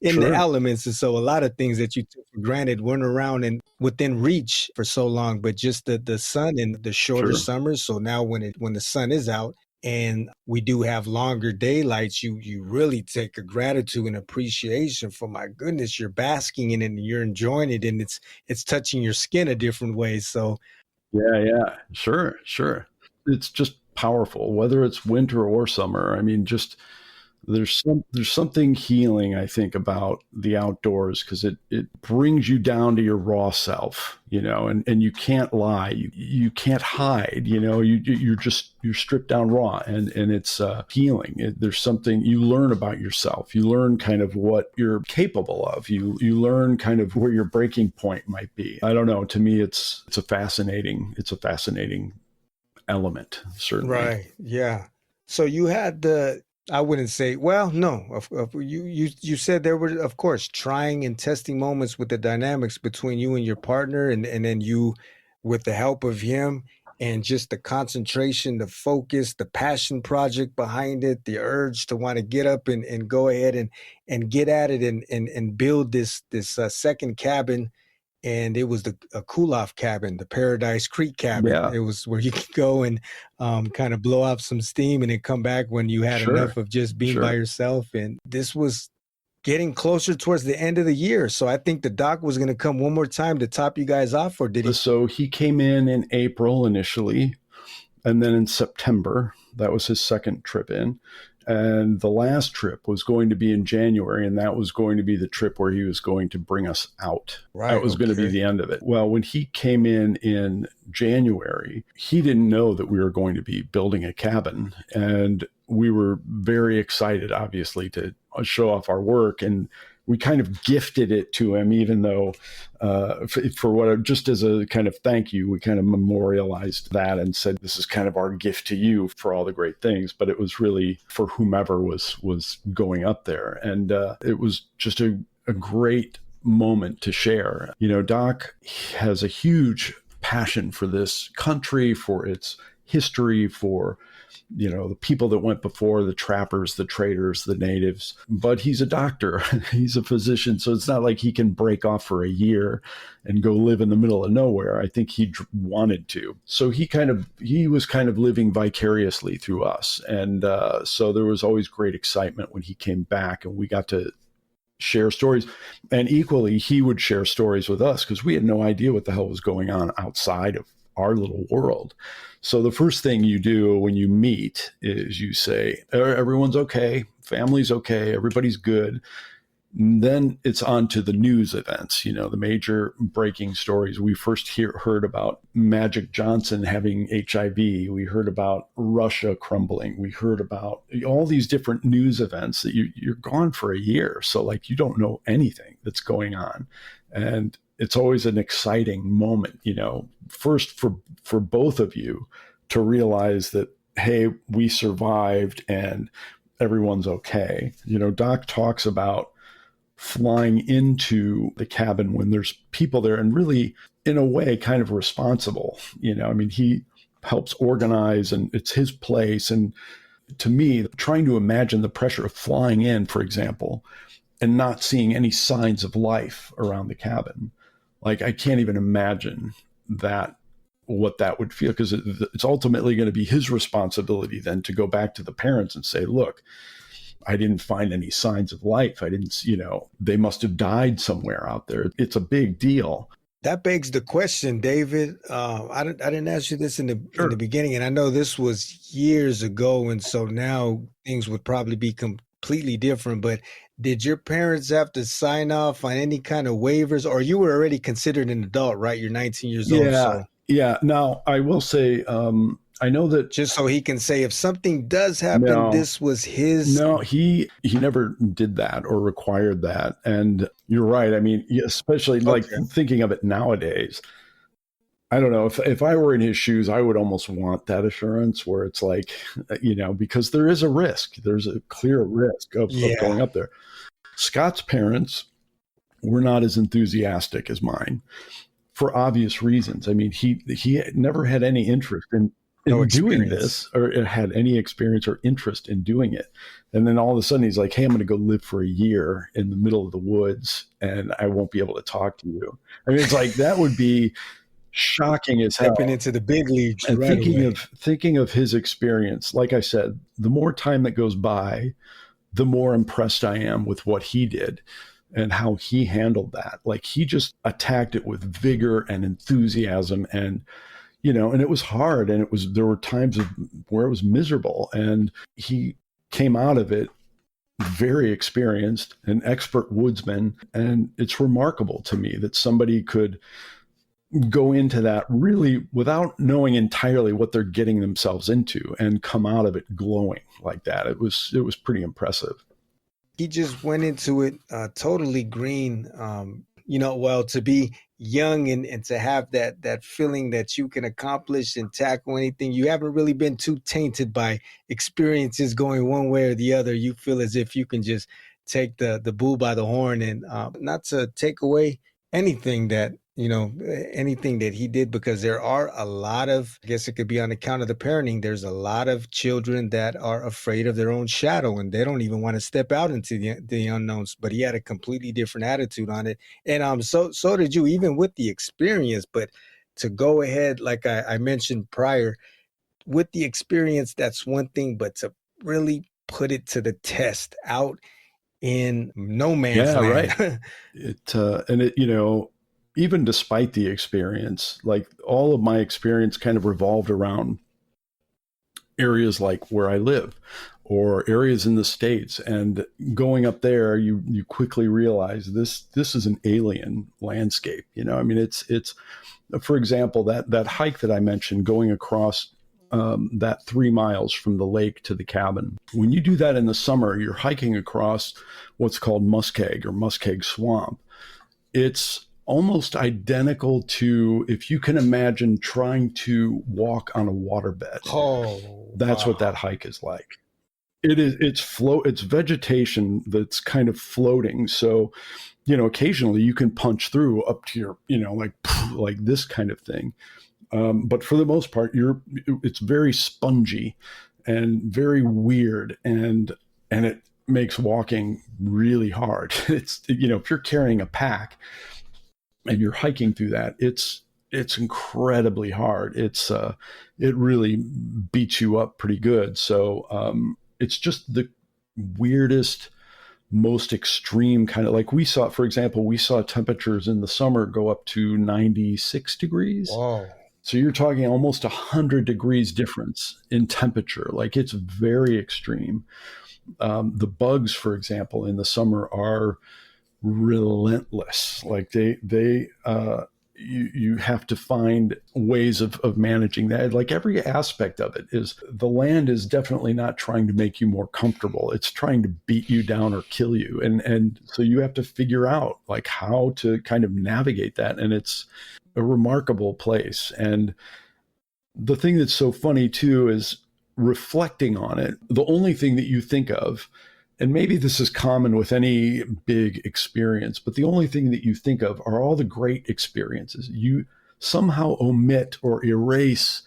in the elements. And so a lot of things that you took for granted weren't around and within reach for so long, but just the sun and the shorter summers. So now when the sun is out and we do have longer daylights, you really take a gratitude and appreciation for, my goodness, you're basking in it and you're enjoying it, and it's touching your skin a different way. So sure. It's just powerful, whether it's winter or summer. I mean, just there's something healing, I think, about the outdoors, because it brings you down to your raw self, and you can't lie, you can't hide, you're stripped down raw, and it's healing. There's something you learn about yourself. You learn kind of what you're capable of. You learn kind of where your breaking point might be. I don't know. To me, it's a fascinating element, certainly. Right. Yeah. So you had I wouldn't say, well, no, you said there were, of course, trying and testing moments with the dynamics between you and your partner, and then you, with the help of him, and just the concentration, the focus, the passion project behind it, the urge to want to get up and go ahead and get at it and build this second cabin. And it was a cool-off cabin, the Paradise Creek cabin. Yeah. It was where you could go and kind of blow off some steam and then come back when you had enough of just being by yourself. And this was getting closer towards the end of the year. So I think the doc was going to come one more time to top you guys off, or did he? So he came in April initially, and then in September. That was his second trip in. And the last trip was going to be in January, and that was going to be the trip where he was going to bring us out. Right. That was going to be the end of it. Well, when he came in January, he didn't know that we were going to be building a cabin. And we were very excited, obviously, to show off our work. And we kind of gifted it to him, even though just as a kind of thank you, we kind of memorialized that and said, this is kind of our gift to you for all the great things. But it was really for whomever was going up there. And it was just a great moment to share. Doc has a huge passion for this country, for its history, for the people that went before, the trappers, the traders, the natives. But he's a doctor, he's a physician, so it's not like he can break off for a year and go live in the middle of nowhere. I think he wanted to. So he was kind of living vicariously through us. And so there was always great excitement when he came back, and we got to share stories. And equally, he would share stories with us because we had no idea what the hell was going on outside of our little world. So the first thing you do when you meet is you say, everyone's okay, family's okay, everybody's good. And then it's on to the news events, the major breaking stories. We first heard about Magic Johnson having HIV. We heard about Russia crumbling. We heard about all these different news events that you're gone for a year. So like you don't know anything that's going on. And it's always an exciting moment, first for both of you to realize that, hey, we survived and everyone's okay. Doc talks about flying into the cabin when there's people there and really, in a way, kind of responsible. He helps organize and it's his place. And to me, trying to imagine the pressure of flying in, for example, and not seeing any signs of life around the cabin. Like, I can't even imagine what that would feel, because it's ultimately going to be his responsibility then to go back to the parents and say, look, I didn't find any signs of life. I didn't, they must have died somewhere out there. It's a big deal. That begs the question, David. I didn't ask you this in the beginning, and I know this was years ago, and so now things would probably be completely different. But did your parents have to sign off on any kind of waivers, or you were already considered an adult, right? You're 19 years old. So. Yeah. Now, I will say, I know that just so he can say if something does happen, this was his. No, he never did that or required that. And you're right. I mean, especially like thinking of it nowadays, I don't know, if I were in his shoes, I would almost want that assurance where it's like, because there is a risk. There's a clear risk of going up there. Scott's parents were not as enthusiastic as mine for obvious reasons. I mean, he never had any interest in doing this, or had any experience or interest in doing it. And then all of a sudden he's like, hey, I'm going to go live for a year in the middle of the woods and I won't be able to talk to you. I mean, it's like, that would be shocking as hell. Stepping into the big leagues. And thinking of his experience, like I said, the more time that goes by, the more impressed I am with what he did and how he handled that. Like, he just attacked it with vigor and enthusiasm, and and it was hard, and there were times where it was miserable, and he came out of it very experienced, an expert woodsman. And it's remarkable to me that somebody could go into that really without knowing entirely what they're getting themselves into and come out of it glowing like that. It was pretty impressive. He just went into it totally green. To be young and to have that feeling that you can accomplish and tackle anything. You haven't really been too tainted by experiences going one way or the other. You feel as if you can just take the bull by the horn, and not to take away anything that he did, because there are a lot of, I guess it could be on account of the parenting, there's a lot of children that are afraid of their own shadow and they don't even want to step out into the unknowns. But he had a completely different attitude on it. And so did you, even with the experience. But to go ahead, like I mentioned prior, with the experience, that's one thing, but to really put it to the test out in no man's land. Right. Even despite the experience, like all of my experience kind of revolved around areas like where I live or areas in the States. And going up there, you quickly realize this is an alien landscape. It's for example, that hike that I mentioned, going across that 3 miles from the lake to the cabin. When you do that in the summer, you're hiking across what's called muskeg or muskeg swamp. It's almost identical to, if you can imagine trying to walk on a waterbed. That's what that hike is like. It's vegetation that's kind of floating. So, occasionally you can punch through up to your, like this kind of thing. But for the most part, it's very spongy and very weird, and it makes walking really hard. It's, if you're carrying a pack and you're hiking through that, it's incredibly hard. It really beats you up pretty good. So it's just the weirdest most extreme kind of, like we saw, for example, we saw temperatures in the summer go up to 96 degrees. Whoa. So you're talking almost 100 degrees difference in temperature. Like, it's very extreme. The bugs, for example, in the summer are relentless. Like you have to find ways of managing that. Like, every aspect of it is, the land is definitely not trying to make you more comfortable. It's trying to beat you down or kill you. And so you have to figure out like how to kind of navigate that. And it's a remarkable place. And the thing that's so funny too is reflecting on it. The only thing that you think of, and maybe this is common with any big experience, but the only thing that you think of are all the great experiences. You somehow omit or erase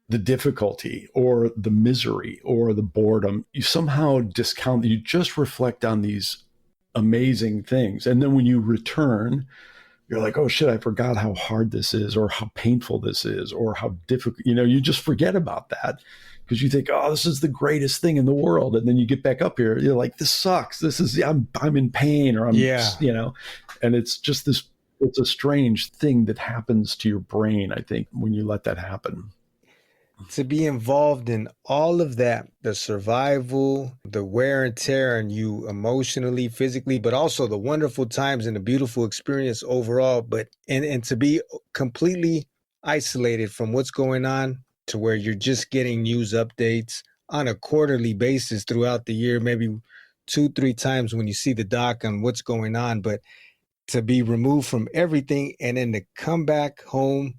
the difficulty or the misery or the boredom. You somehow discount, you just reflect on these amazing things. And then when you return, you're like, oh shit, I forgot how hard this is, or how painful this is, or how difficult, you just forget about that. Because you think, oh, this is the greatest thing in the world. And then you get back up here, you're like, this sucks. I'm in pain, or and it's just this, it's a strange thing that happens to your brain, I think, when you let that happen. To be involved in all of that, the survival, the wear and tear on you emotionally, physically, but also the wonderful times and the beautiful experience overall, but and to be completely isolated from what's going on, to where you're just getting news updates on a quarterly basis throughout the year, maybe 2-3 times when you see the doc on what's going on, but to be removed from everything and then to come back home,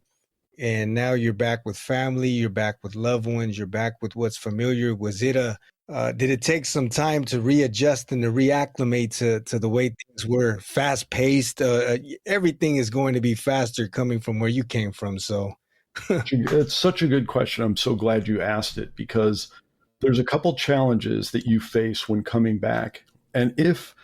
and now you're back with family, you're back with loved ones, you're back with what's familiar. Was it did it take some time to readjust and to reacclimate to the way things were, fast paced? Everything is going to be faster coming from where you came from. So it's such a good question. I'm so glad you asked it, because there's a couple challenges that you face when coming back. And if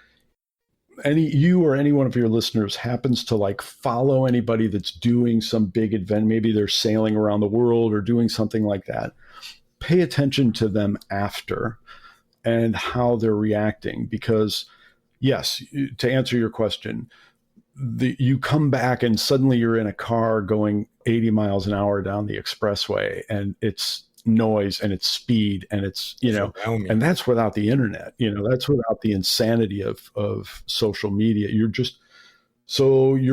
you or any one of your listeners happens to like follow anybody that's doing some big event, maybe they're sailing around the world or doing something like that, pay attention to them after and how they're reacting. Because yes, to answer your question, you come back and suddenly you're in a car going 80 miles an hour down the expressway, and it's noise and it's speed and it's, and that's without the internet, that's without the insanity of social media. You're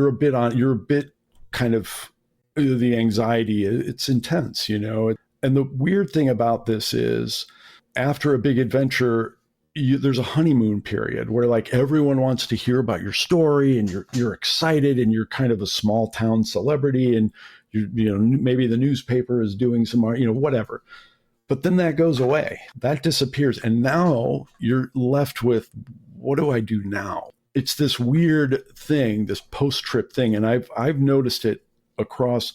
a bit kind of, the anxiety, it's intense, and the weird thing about this is, after a big adventure, there's a honeymoon period where like everyone wants to hear about your story, and you're excited, and you're kind of a small town celebrity, and maybe the newspaper is doing some, whatever. But then that goes away, that disappears, and now you're left with, what do I do now? It's this weird thing, this post-trip thing, and I've noticed it across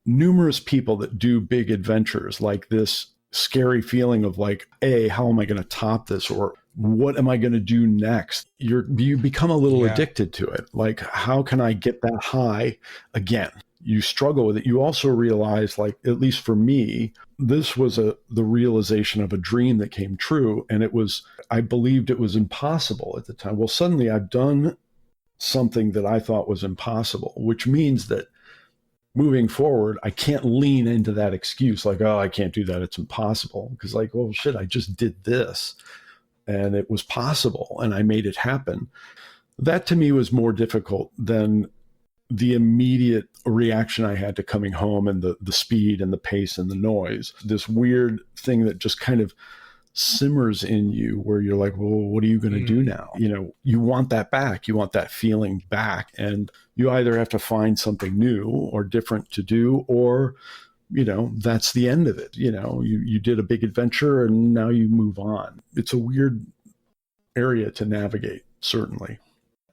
numerous people that do big adventures, like this scary feeling of like, how am I going to top this? Or what am I going to do next? You become a little addicted to it. Like, how can I get that high again? You struggle with it. You also realize, like, at least for me, this was the realization of a dream that came true. And I believed it was impossible at the time. Well, suddenly I've done something that I thought was impossible, which means that moving forward, I can't lean into that excuse like, oh, I can't do that, it's impossible. Because like, well, shit, I just did this and it was possible and I made it happen. That to me was more difficult than the immediate reaction I had to coming home and the speed and the pace and the noise. This weird thing that just kind of simmers in you where you're like, well, what are you going to do now? You want that back. You want that feeling back. And you either have to find something new or different to do, or, that's the end of it. You did a big adventure and now you move on. It's a weird area to navigate, certainly.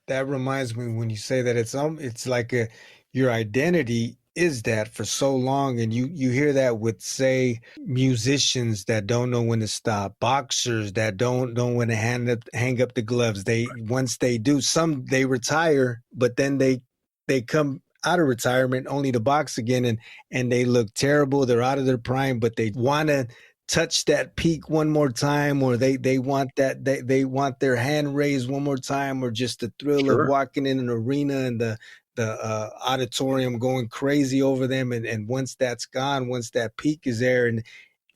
That reminds me, when you say that, it's like your identity is that for so long, and you hear that with, say, musicians that don't know when to stop, boxers that don't know when to hang up the gloves. Once they do, some they retire, but then they come out of retirement only to box again, and they look terrible. They're out of their prime, but they want to touch that peak one more time, or they want that they want their hand raised one more time, or just the thrill of Sure. walking in an arena and the auditorium going crazy over them, and once that's gone, once that peak is there, and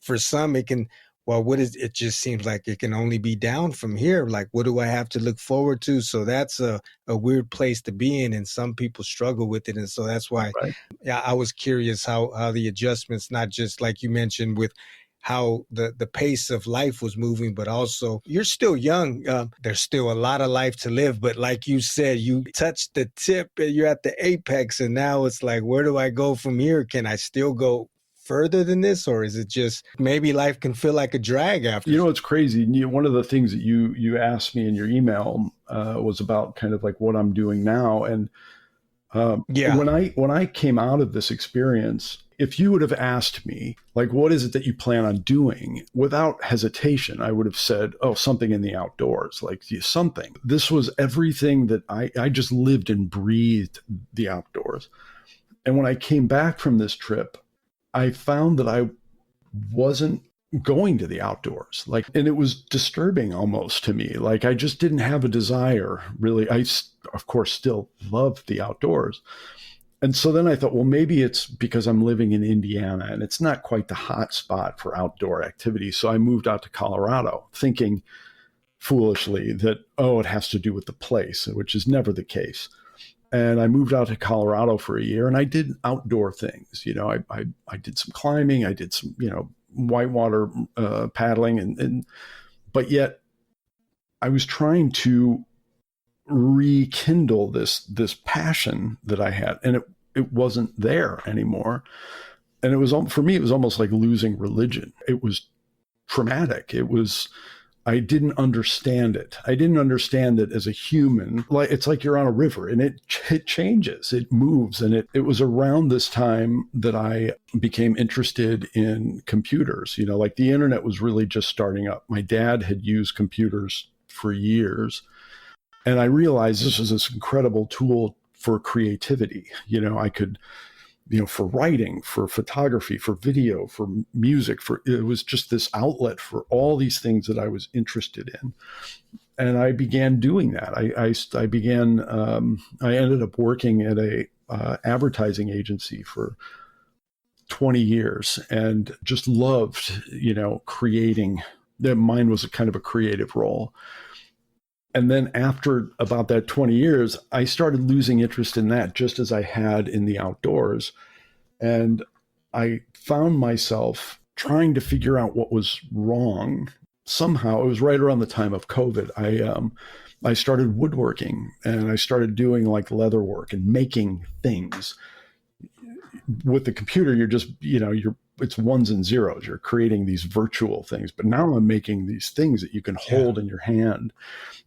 for some it can, well, what is it, just seems like it can only be down from here. Like, what do I have to look forward to? So that's a weird place to be in, and some people struggle with it. And so that's why, Right. yeah, I was curious how the adjustments, not just like you mentioned with how the pace of life was moving, but also you're still young. There's still a lot of life to live. But like you said, you touched the tip and you're at the apex. And now it's like, where do I go from here? Can I still go further than this? Or is it just maybe life can feel like a drag after? You know, it's crazy. One of the things that you asked me in your email was about kind of like what I'm doing now. And Yeah. when I came out of this experience, if you would have asked me, like, what is it that you plan on doing? Without hesitation, I would have said, oh, something in the outdoors, like something. This was everything that I just lived and breathed the outdoors. And when I came back from this trip, I found that I wasn't going to the outdoors. Like, and it was disturbing almost to me. Like, I just didn't have a desire, really. I, of course, still love the outdoors. And so then I thought, well, maybe it's because I'm living in Indiana and it's not quite the hot spot for outdoor activity. So I moved out to Colorado, thinking foolishly that, oh, it has to do with the place, which is never the case. And I moved out to Colorado for a year and I did outdoor things. You know, I did some climbing, I did some, you know, whitewater paddling, and but yet I was trying to rekindle this passion that I had, and it wasn't there anymore. And it was, for me, it was almost like losing religion. It was traumatic. I didn't understand it. I didn't understand it as a human. Like, it's like you're on a river and it changes, it moves. And it was around this time that I became interested in computers. You know, like the internet was really just starting up. My dad had used computers for years. And I realized this was this incredible tool for creativity. You know, I could, you know, for writing, for photography, for video, for music, it was just this outlet for all these things that I was interested in. And I began doing that. I ended up working at a advertising agency for 20 years and just loved, you know, creating. Mine was a kind of a creative role. And then after about that 20 years, I started losing interest in that, just as I had in the outdoors. And I found myself trying to figure out what was wrong. Somehow, it was right around the time of COVID. I started woodworking and I started doing like leather work and making things. With the computer, you're just, you know, it's ones and zeros. You're creating these virtual things. But now I'm making these things that you can hold in your hand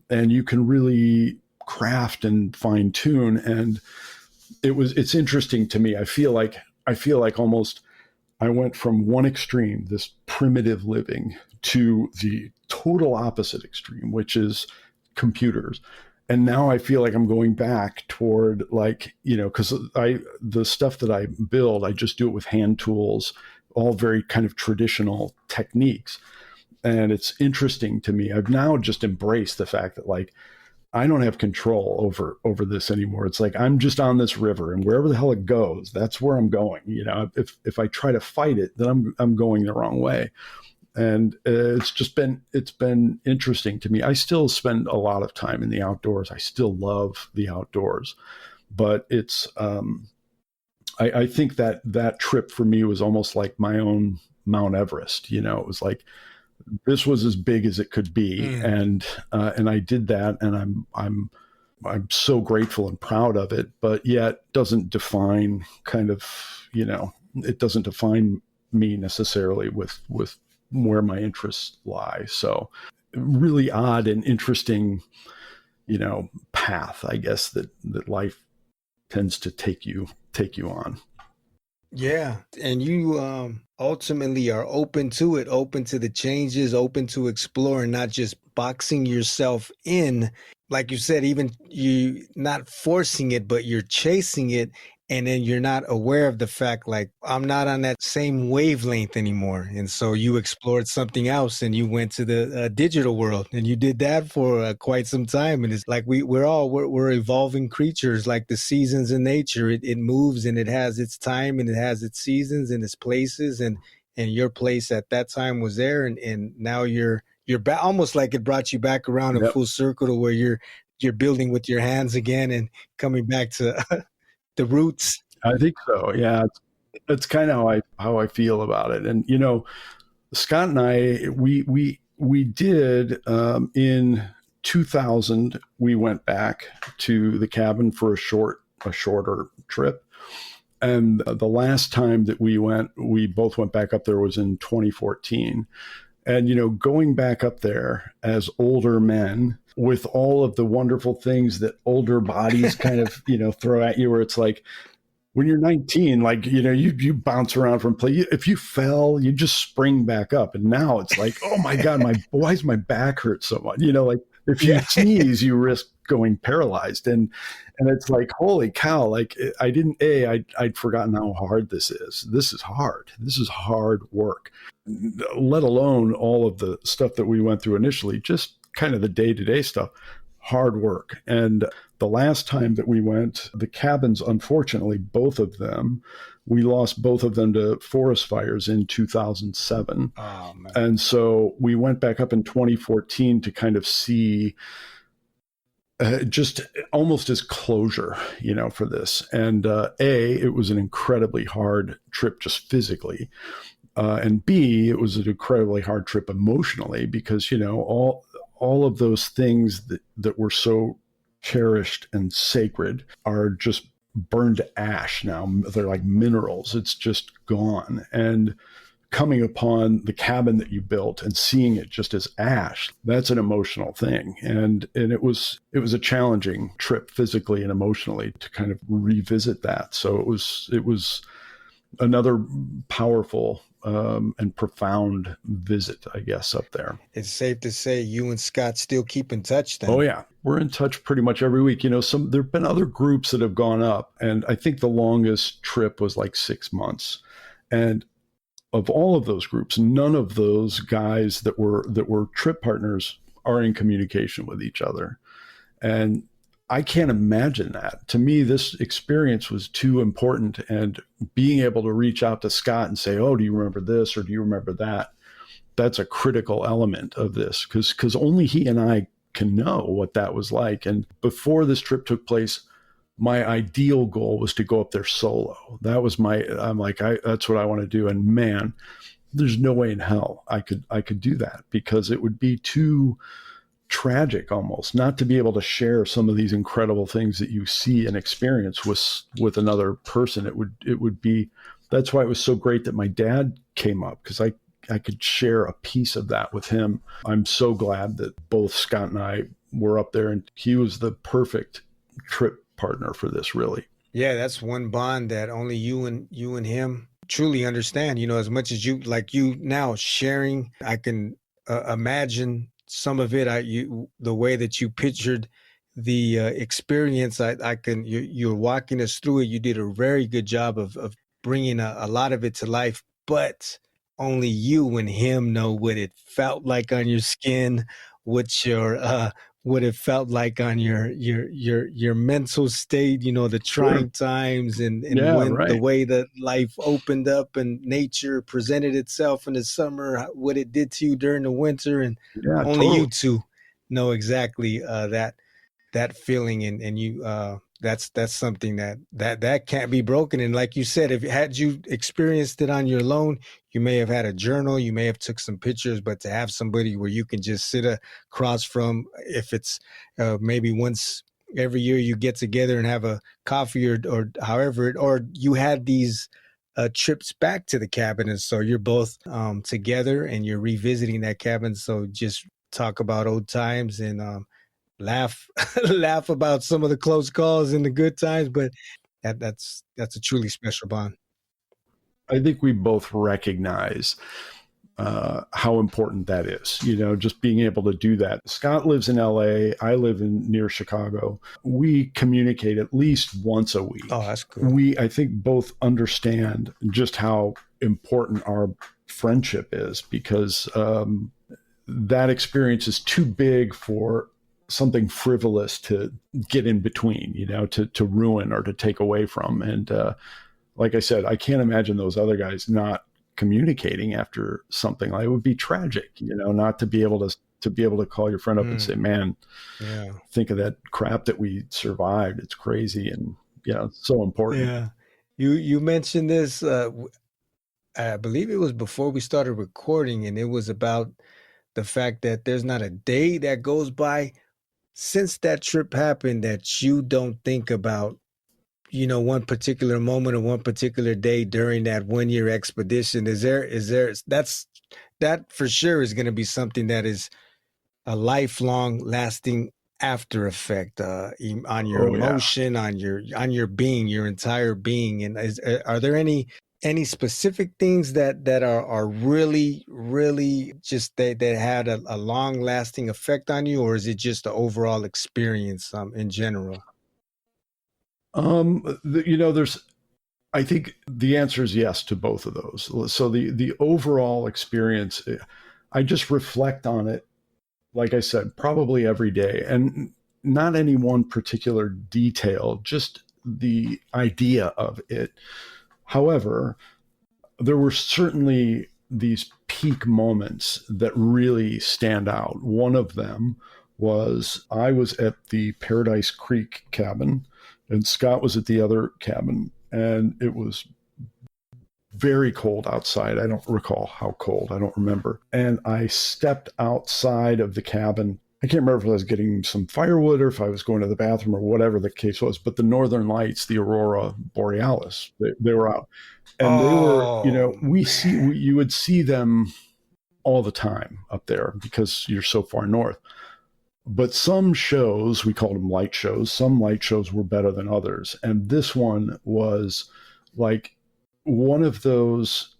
and you can really craft and fine tune. And it's interesting to me. I feel like almost I went from one extreme, this primitive living, to the total opposite extreme, which is computers. And now I feel like I'm going back toward, like, you know, because the stuff that I build, I just do it with hand tools, all very kind of traditional techniques. And it's interesting to me. I've now just embraced the fact that, like, I don't have control over this anymore. It's like I'm just on this river, and wherever the hell it goes, that's where I'm going. You know, if I try to fight it, then I'm going the wrong way. And it's been interesting to me. I still spend a lot of time in the outdoors. I still love the outdoors, but it's I think that trip for me was almost like my own Mount Everest. You know, it was like, this was as big as it could be. And I did that, and I'm so grateful and proud of it, but yet doesn't define kind of, you know, it doesn't define me necessarily with where my interests lie. So really odd and interesting, you know, path, I guess, that life tends to take you on. Yeah. And you ultimately are open to it, open to the changes, open to exploring, not just boxing yourself in. Like you said, even you not forcing it, but you're chasing it. and then you're not aware of the fact, like, I'm not on that same wavelength anymore. And so you explored something else and you went to the digital world, and you did that for quite some time. And it's like we're evolving creatures, like the seasons in nature. It moves and it has its time and it has its seasons and its places, and your place at that time was there, and now you're back, almost like it brought you back around in Yep. full circle to where you're building with your hands again and coming back to the roots. I think so. Yeah, that's kind of how I feel about it. And Scott and I, we did in 2000. We went back to the cabin for a shorter trip. And the last time that we both went back up there was in 2014. And going back up there as older men with all of the wonderful things that older bodies kind of throw at you, where it's like, when you're 19, like, you bounce around from play. If you fell, you just spring back up. And now it's like, oh my God, why does my back hurt so much? Like, if you sneeze, you risk going paralyzed. And it's like, holy cow, like I'd forgotten how hard this is. This is hard. This is hard work, let alone all of the stuff that we went through initially, just kind of the day-to-day stuff. Hard work. And the last time that we went, the cabins, unfortunately, both of them, we lost both of them to forest fires in 2007. Oh, man. And so we went back up in 2014 to kind of see just almost as closure, for this. And it was an incredibly hard trip just physically. And B, it was an incredibly hard trip emotionally because, all of those things that were so cherished and sacred are just burned to ash now. They're like minerals. It's just gone. And coming upon the cabin that you built and seeing it just as ash, that's an emotional thing. And it was a challenging trip physically and emotionally to kind of revisit that. So it was another powerful and profound visit, I guess, up there. It's safe to say you and Scott still keep in touch then. Oh yeah, we're in touch pretty much every week. There've been other groups that have gone up, and I think the longest trip was like 6 months. And of all of those groups, none of those guys that were trip partners are in communication with each other. And I can't imagine that. To me, this experience was too important, and being able to reach out to Scott and say, oh, do you remember this or do you remember that? That's a critical element of this because only he and I can know what that was like. And before this trip took place, my ideal goal was to go up there solo. That was that's what I want to do. And man, there's no way in hell I could do that, because it would be too tragic almost not to be able to share some of these incredible things that you see and experience with another person. It would be, that's why it was so great that my dad came up, because I could share a piece of that with him. I'm so glad that both Scott and I were up there, and he was the perfect trip partner for this, really. Yeah, that's one bond that only you and him truly understand. As much as you now sharing, I can imagine some of it. The way that you pictured the experience, you're walking us through it. You did a very good job of bringing a lot of it to life, but only you and him know what it felt like on your skin, what it felt like on your mental state, the trying times and the way that life opened up and nature presented itself in the summer, what it did to you during the winter, and only you two know exactly that feeling, and you that's something that can't be broken. And like you said, had you experienced it on your own, you may have had a journal, you may have took some pictures, but to have somebody where you can just sit across from, if it's maybe once every year you get together and have a coffee or however, or you had these trips back to the cabin, and so you're both together and you're revisiting that cabin. So just talk about old times and laugh about some of the close calls and the good times, but that's a truly special bond. I think we both recognize how important that is, just being able to do that. Scott lives in LA. I live near Chicago. We communicate at least once a week. Oh, that's cool. I think, both understand just how important our friendship is, because that experience is too big for something frivolous to get in between, to ruin or to take away from. And like I said, I can't imagine those other guys not communicating after something. Like, it would be tragic, not to be able to call your friend up and say, man, think of that crap that we survived. It's crazy. And it's so important. Yeah. You mentioned this, I believe it was before we started recording, and it was about the fact that there's not a day that goes by since that trip happened that you don't think about, one particular moment or one particular day during that 1 year expedition. Is there, that for sure is going to be something that is a lifelong lasting after effect, on your emotion, on your being, your entire being. And are there any specific things that are really, really just that had a long lasting effect on you, or is it just the overall experience in general? I think the answer is yes to both of those. So the overall experience, I just reflect on it, like I said, probably every day, and not any one particular detail, just the idea of it. However, there were certainly these peak moments that really stand out. One of them was, I was at the Paradise Creek cabin and Scott was at the other cabin, and it was very cold outside. I don't recall how cold. I don't remember. And I stepped outside of the cabin. I can't remember if I was getting some firewood or if I was going to the bathroom or whatever the case was, but the Northern Lights, the Aurora Borealis, they were out. And they were, you would see them all the time up there because you're so far north. But some shows, we called them light shows, some light shows were better than others. And this one was like one of those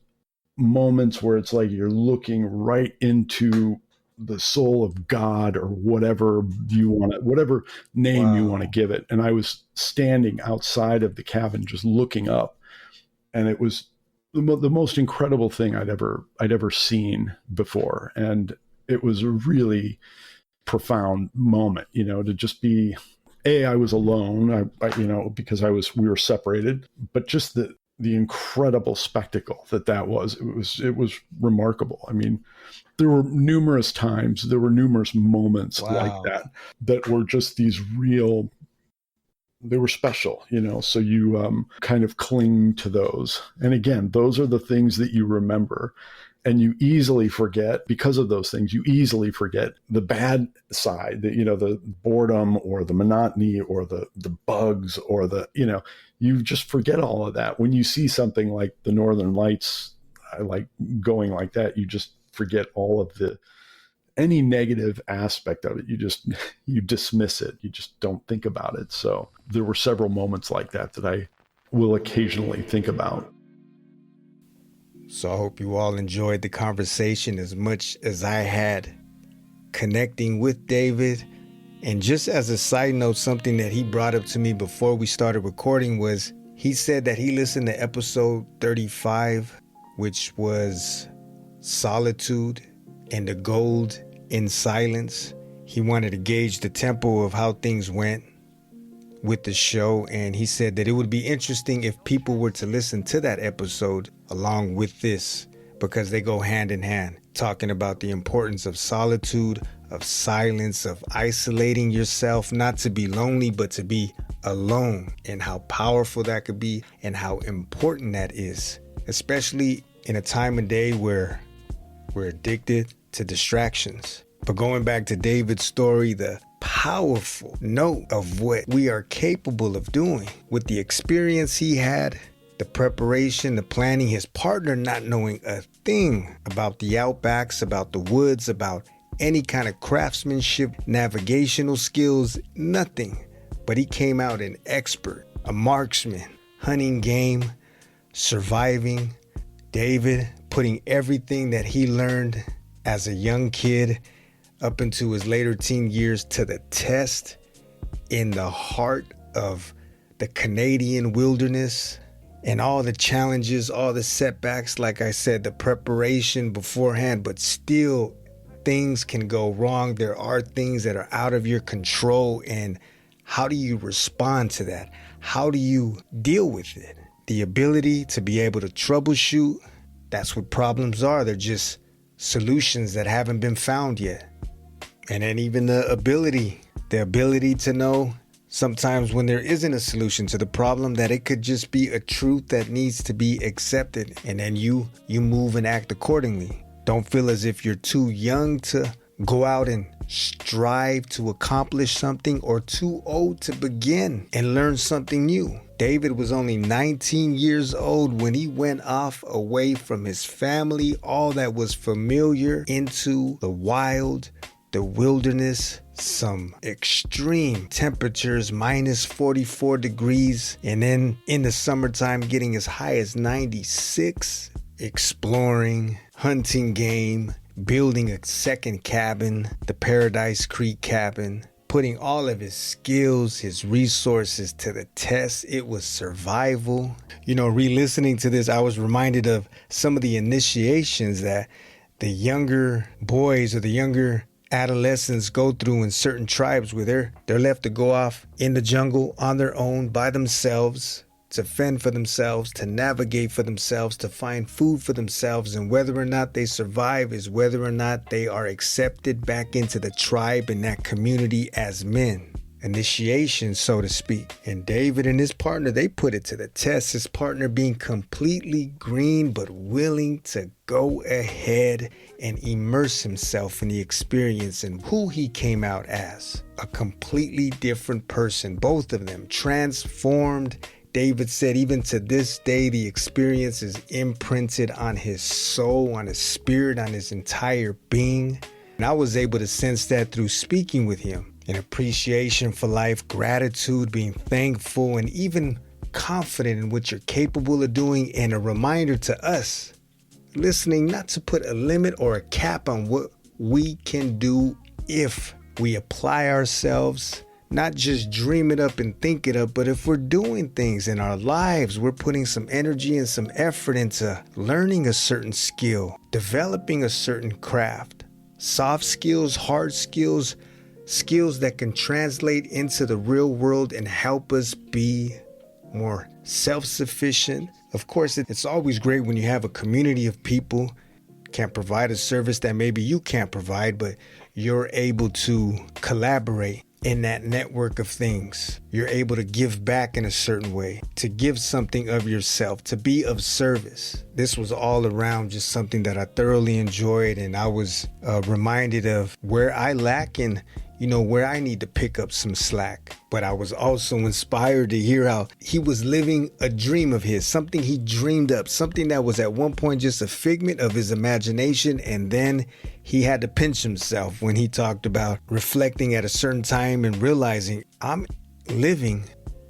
moments where it's like you're looking right into the soul of God, or whatever whatever name you want to give it. And I was standing outside of the cabin just looking up, and it was the most incredible thing I'd ever seen before. And it was a really profound moment, to just be, I was alone, because we were separated, but just the incredible spectacle that was, it was remarkable. I mean, there were numerous moments like that were just these real, they were special, so you kind of cling to those. And again, those are the things that you remember. And you easily forget, because of those things, you easily forget the bad side, the boredom or the monotony or the bugs or you just forget all of that. When you see something like the Northern Lights, like going like that, you just forget all of any negative aspect of it. You dismiss it. You just don't think about it. So there were several moments like that I will occasionally think about. So I hope you all enjoyed the conversation as much as I had connecting with David. And just as a side note, something that he brought up to me before we started recording was, he said that he listened to episode 35, which was Solitude and the Gold in Silence. He wanted to gauge the tempo of how things went with the show, and he said that it would be interesting if people were to listen to that episode along with this, because they go hand in hand, talking about the importance of solitude, of silence, of isolating yourself, not to be lonely, but to be alone, and how powerful that could be and how important that is, especially in a time and day where we're addicted to distractions. But going back to David's story, the powerful note of what we are capable of doing with the experience he had, the preparation, the planning, his partner not knowing a thing about the outbacks, about the woods, about any kind of craftsmanship, navigational skills, nothing. But he came out an expert, a marksman, hunting game, surviving. David putting everything that he learned as a young kid up into his later teen years to the test in the heart of the Canadian wilderness, and all the challenges, all the setbacks, like I said, the preparation beforehand, but still things can go wrong. There are things that are out of your control, and how do you respond to that? How do you deal with it? The ability to be able to troubleshoot, that's what problems are. They're just solutions that haven't been found yet. And then even the ability to know sometimes when there isn't a solution to the problem, that it could just be a truth that needs to be accepted, and then you move and act accordingly. Don't feel as if you're too young to go out and strive to accomplish something, or too old to begin and learn something new. David was only 19 years old when he went off away from his family, all that was familiar, into the wild, the wilderness, some extreme temperatures, minus 44 degrees, and then in the summertime getting as high as 96, exploring, hunting game, building a second cabin, the Paradise Creek cabin, putting all of his skills, his resources to the test. It was survival. Re-listening to this, I was reminded of some of the initiations that the younger boys or the younger adolescents go through in certain tribes, where they're left to go off in the jungle on their own by themselves, to fend for themselves, to navigate for themselves, to find food for themselves. And whether or not they survive is whether or not they are accepted back into the tribe and that community as men. Initiation, so to speak. And David and his partner, they put it to the test. His partner being completely green, but willing to go ahead and immerse himself in the experience and who he came out as. A completely different person. Both of them transformed. David said even to this day, the experience is imprinted on his soul, on his spirit, on his entire being. And I was able to sense that through speaking with him. An appreciation for life, gratitude, being thankful, and even confident in what you're capable of doing, and a reminder to us listening not to put a limit or a cap on what we can do if we apply ourselves, not just dream it up and think it up, but if we're doing things in our lives, we're putting some energy and some effort into learning a certain skill, developing a certain craft, soft skills, hard skills, skills that can translate into the real world and help us be more self-sufficient. Of course, it's always great when you have a community of people can provide a service that maybe you can't provide, but you're able to collaborate in that network of things. You're able to give back in a certain way, to give something of yourself, to be of service. This was all around just something that I thoroughly enjoyed, and I was reminded of where I lack and where I need to pick up some slack. But I was also inspired to hear how he was living a dream of his, something he dreamed up, something that was at one point just a figment of his imagination. And then he had to pinch himself when he talked about reflecting at a certain time and realizing, I'm living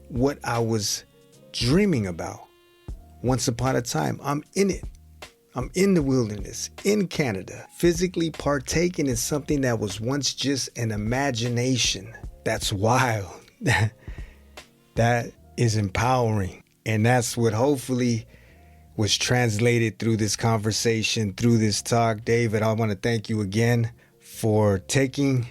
what I was dreaming about. Once upon a time, I'm in it. I'm in the wilderness, in Canada, physically partaking in something that was once just an imagination. That's wild. That is empowering. And that's what hopefully was translated through this conversation, through this talk. David, I want to thank you again for taking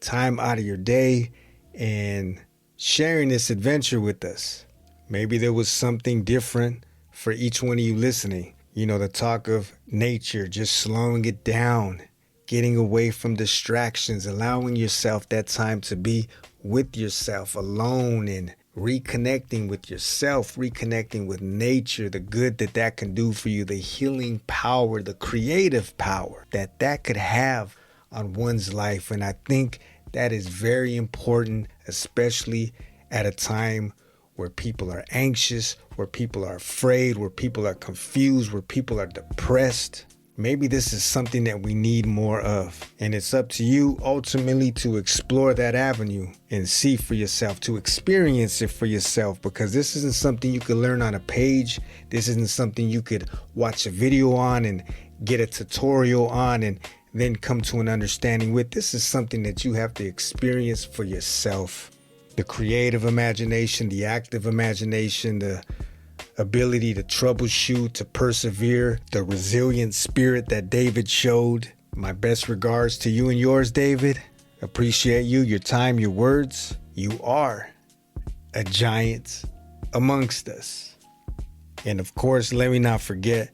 time out of your day and sharing this adventure with us. Maybe there was something different for each one of you listening. The talk of nature, just slowing it down, getting away from distractions, allowing yourself that time to be with yourself alone and reconnecting with yourself, reconnecting with nature, the good that can do for you, the healing power, the creative power that could have on one's life. And I think that is very important, especially at a time where people are anxious, where people are afraid, where people are confused, where people are depressed. Maybe this is something that we need more of. And it's up to you ultimately to explore that avenue and see for yourself, to experience it for yourself, because this isn't something you could learn on a page. This isn't something you could watch a video on and get a tutorial on and then come to an understanding with. This is something that you have to experience for yourself. The creative imagination, the active imagination, the ability to troubleshoot, to persevere, the resilient spirit that David showed. My best regards to you and yours, David. Appreciate you, your time, your words. You are a giant amongst us. And of course, let me not forget,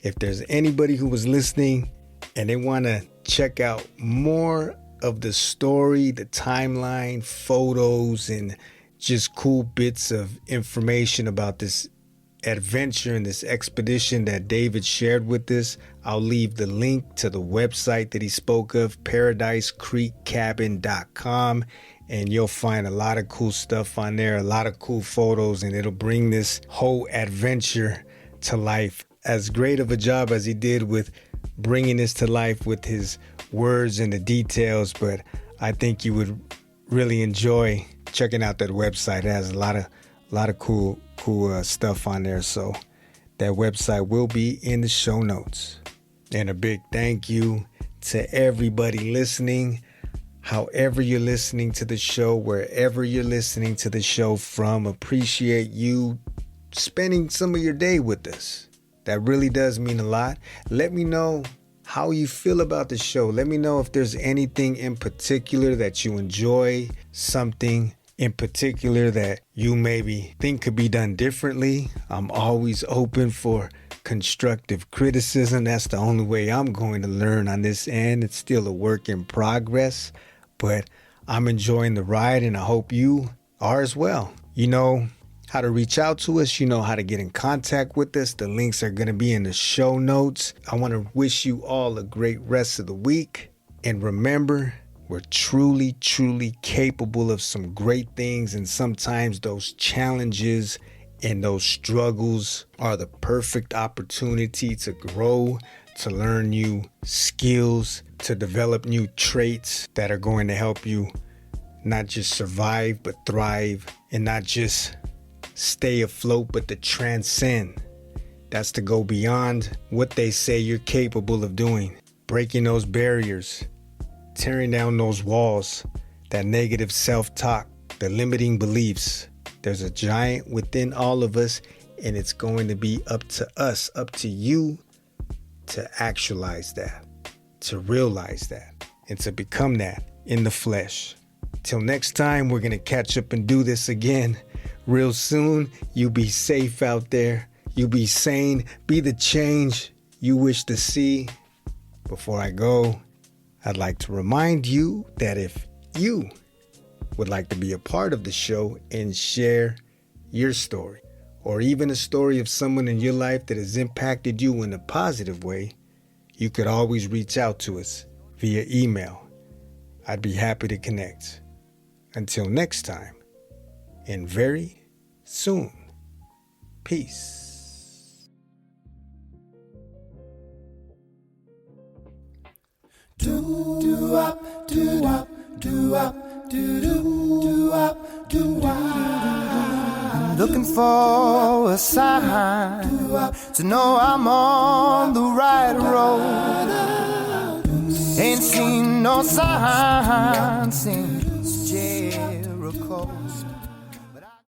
if there's anybody who was listening and they want to check out more of the story, the timeline, photos, and just cool bits of information about this adventure and this expedition that David shared with us, I'll leave the link to the website that he spoke of, paradisecreekcabin.com, and you'll find a lot of cool stuff on there, a lot of cool photos, and it'll bring this whole adventure to life. As great of a job as he did with bringing this to life with his words and the details, but I think you would really enjoy checking out that website. It has a lot of cool stuff on there. So that website will be in the show notes. And a big thank you to everybody listening. However you're listening to the show, wherever you're listening to the show from, appreciate you spending some of your day with us. That really does mean a lot. Let me know how you feel about the show. Let me know if there's anything in particular that you enjoy, something in particular that you maybe think could be done differently. I'm always open for constructive criticism. That's the only way I'm going to learn on this end. It's still a work in progress, but I'm enjoying the ride and I hope you are as well. You know how to reach out to us. You know how to get in contact with us. The links are going to be in the show notes. I want to wish you all a great rest of the week. And remember, we're truly, truly capable of some great things. And sometimes those challenges and those struggles are the perfect opportunity to grow, to learn new skills, to develop new traits that are going to help you not just survive, but thrive, and not just stay afloat, but to transcend. That's to go beyond what they say you're capable of doing, breaking those barriers, tearing down those walls, that negative self-talk, the limiting beliefs. There's a giant within all of us, and it's going to be up to us, up to you to actualize that, to realize that, and to become that in the flesh. Till next time, we're going to catch up and do this again real soon. You be safe out there. You be sane. Be the change you wish to see. Before I go, I'd like to remind you that if you would like to be a part of the show and share your story, or even a story of someone in your life that has impacted you in a positive way, you could always reach out to us via email. I'd be happy to connect. Until next time, and very soon, peace. Looking for a sign to know I'm on the right road. Ain't seen no sign since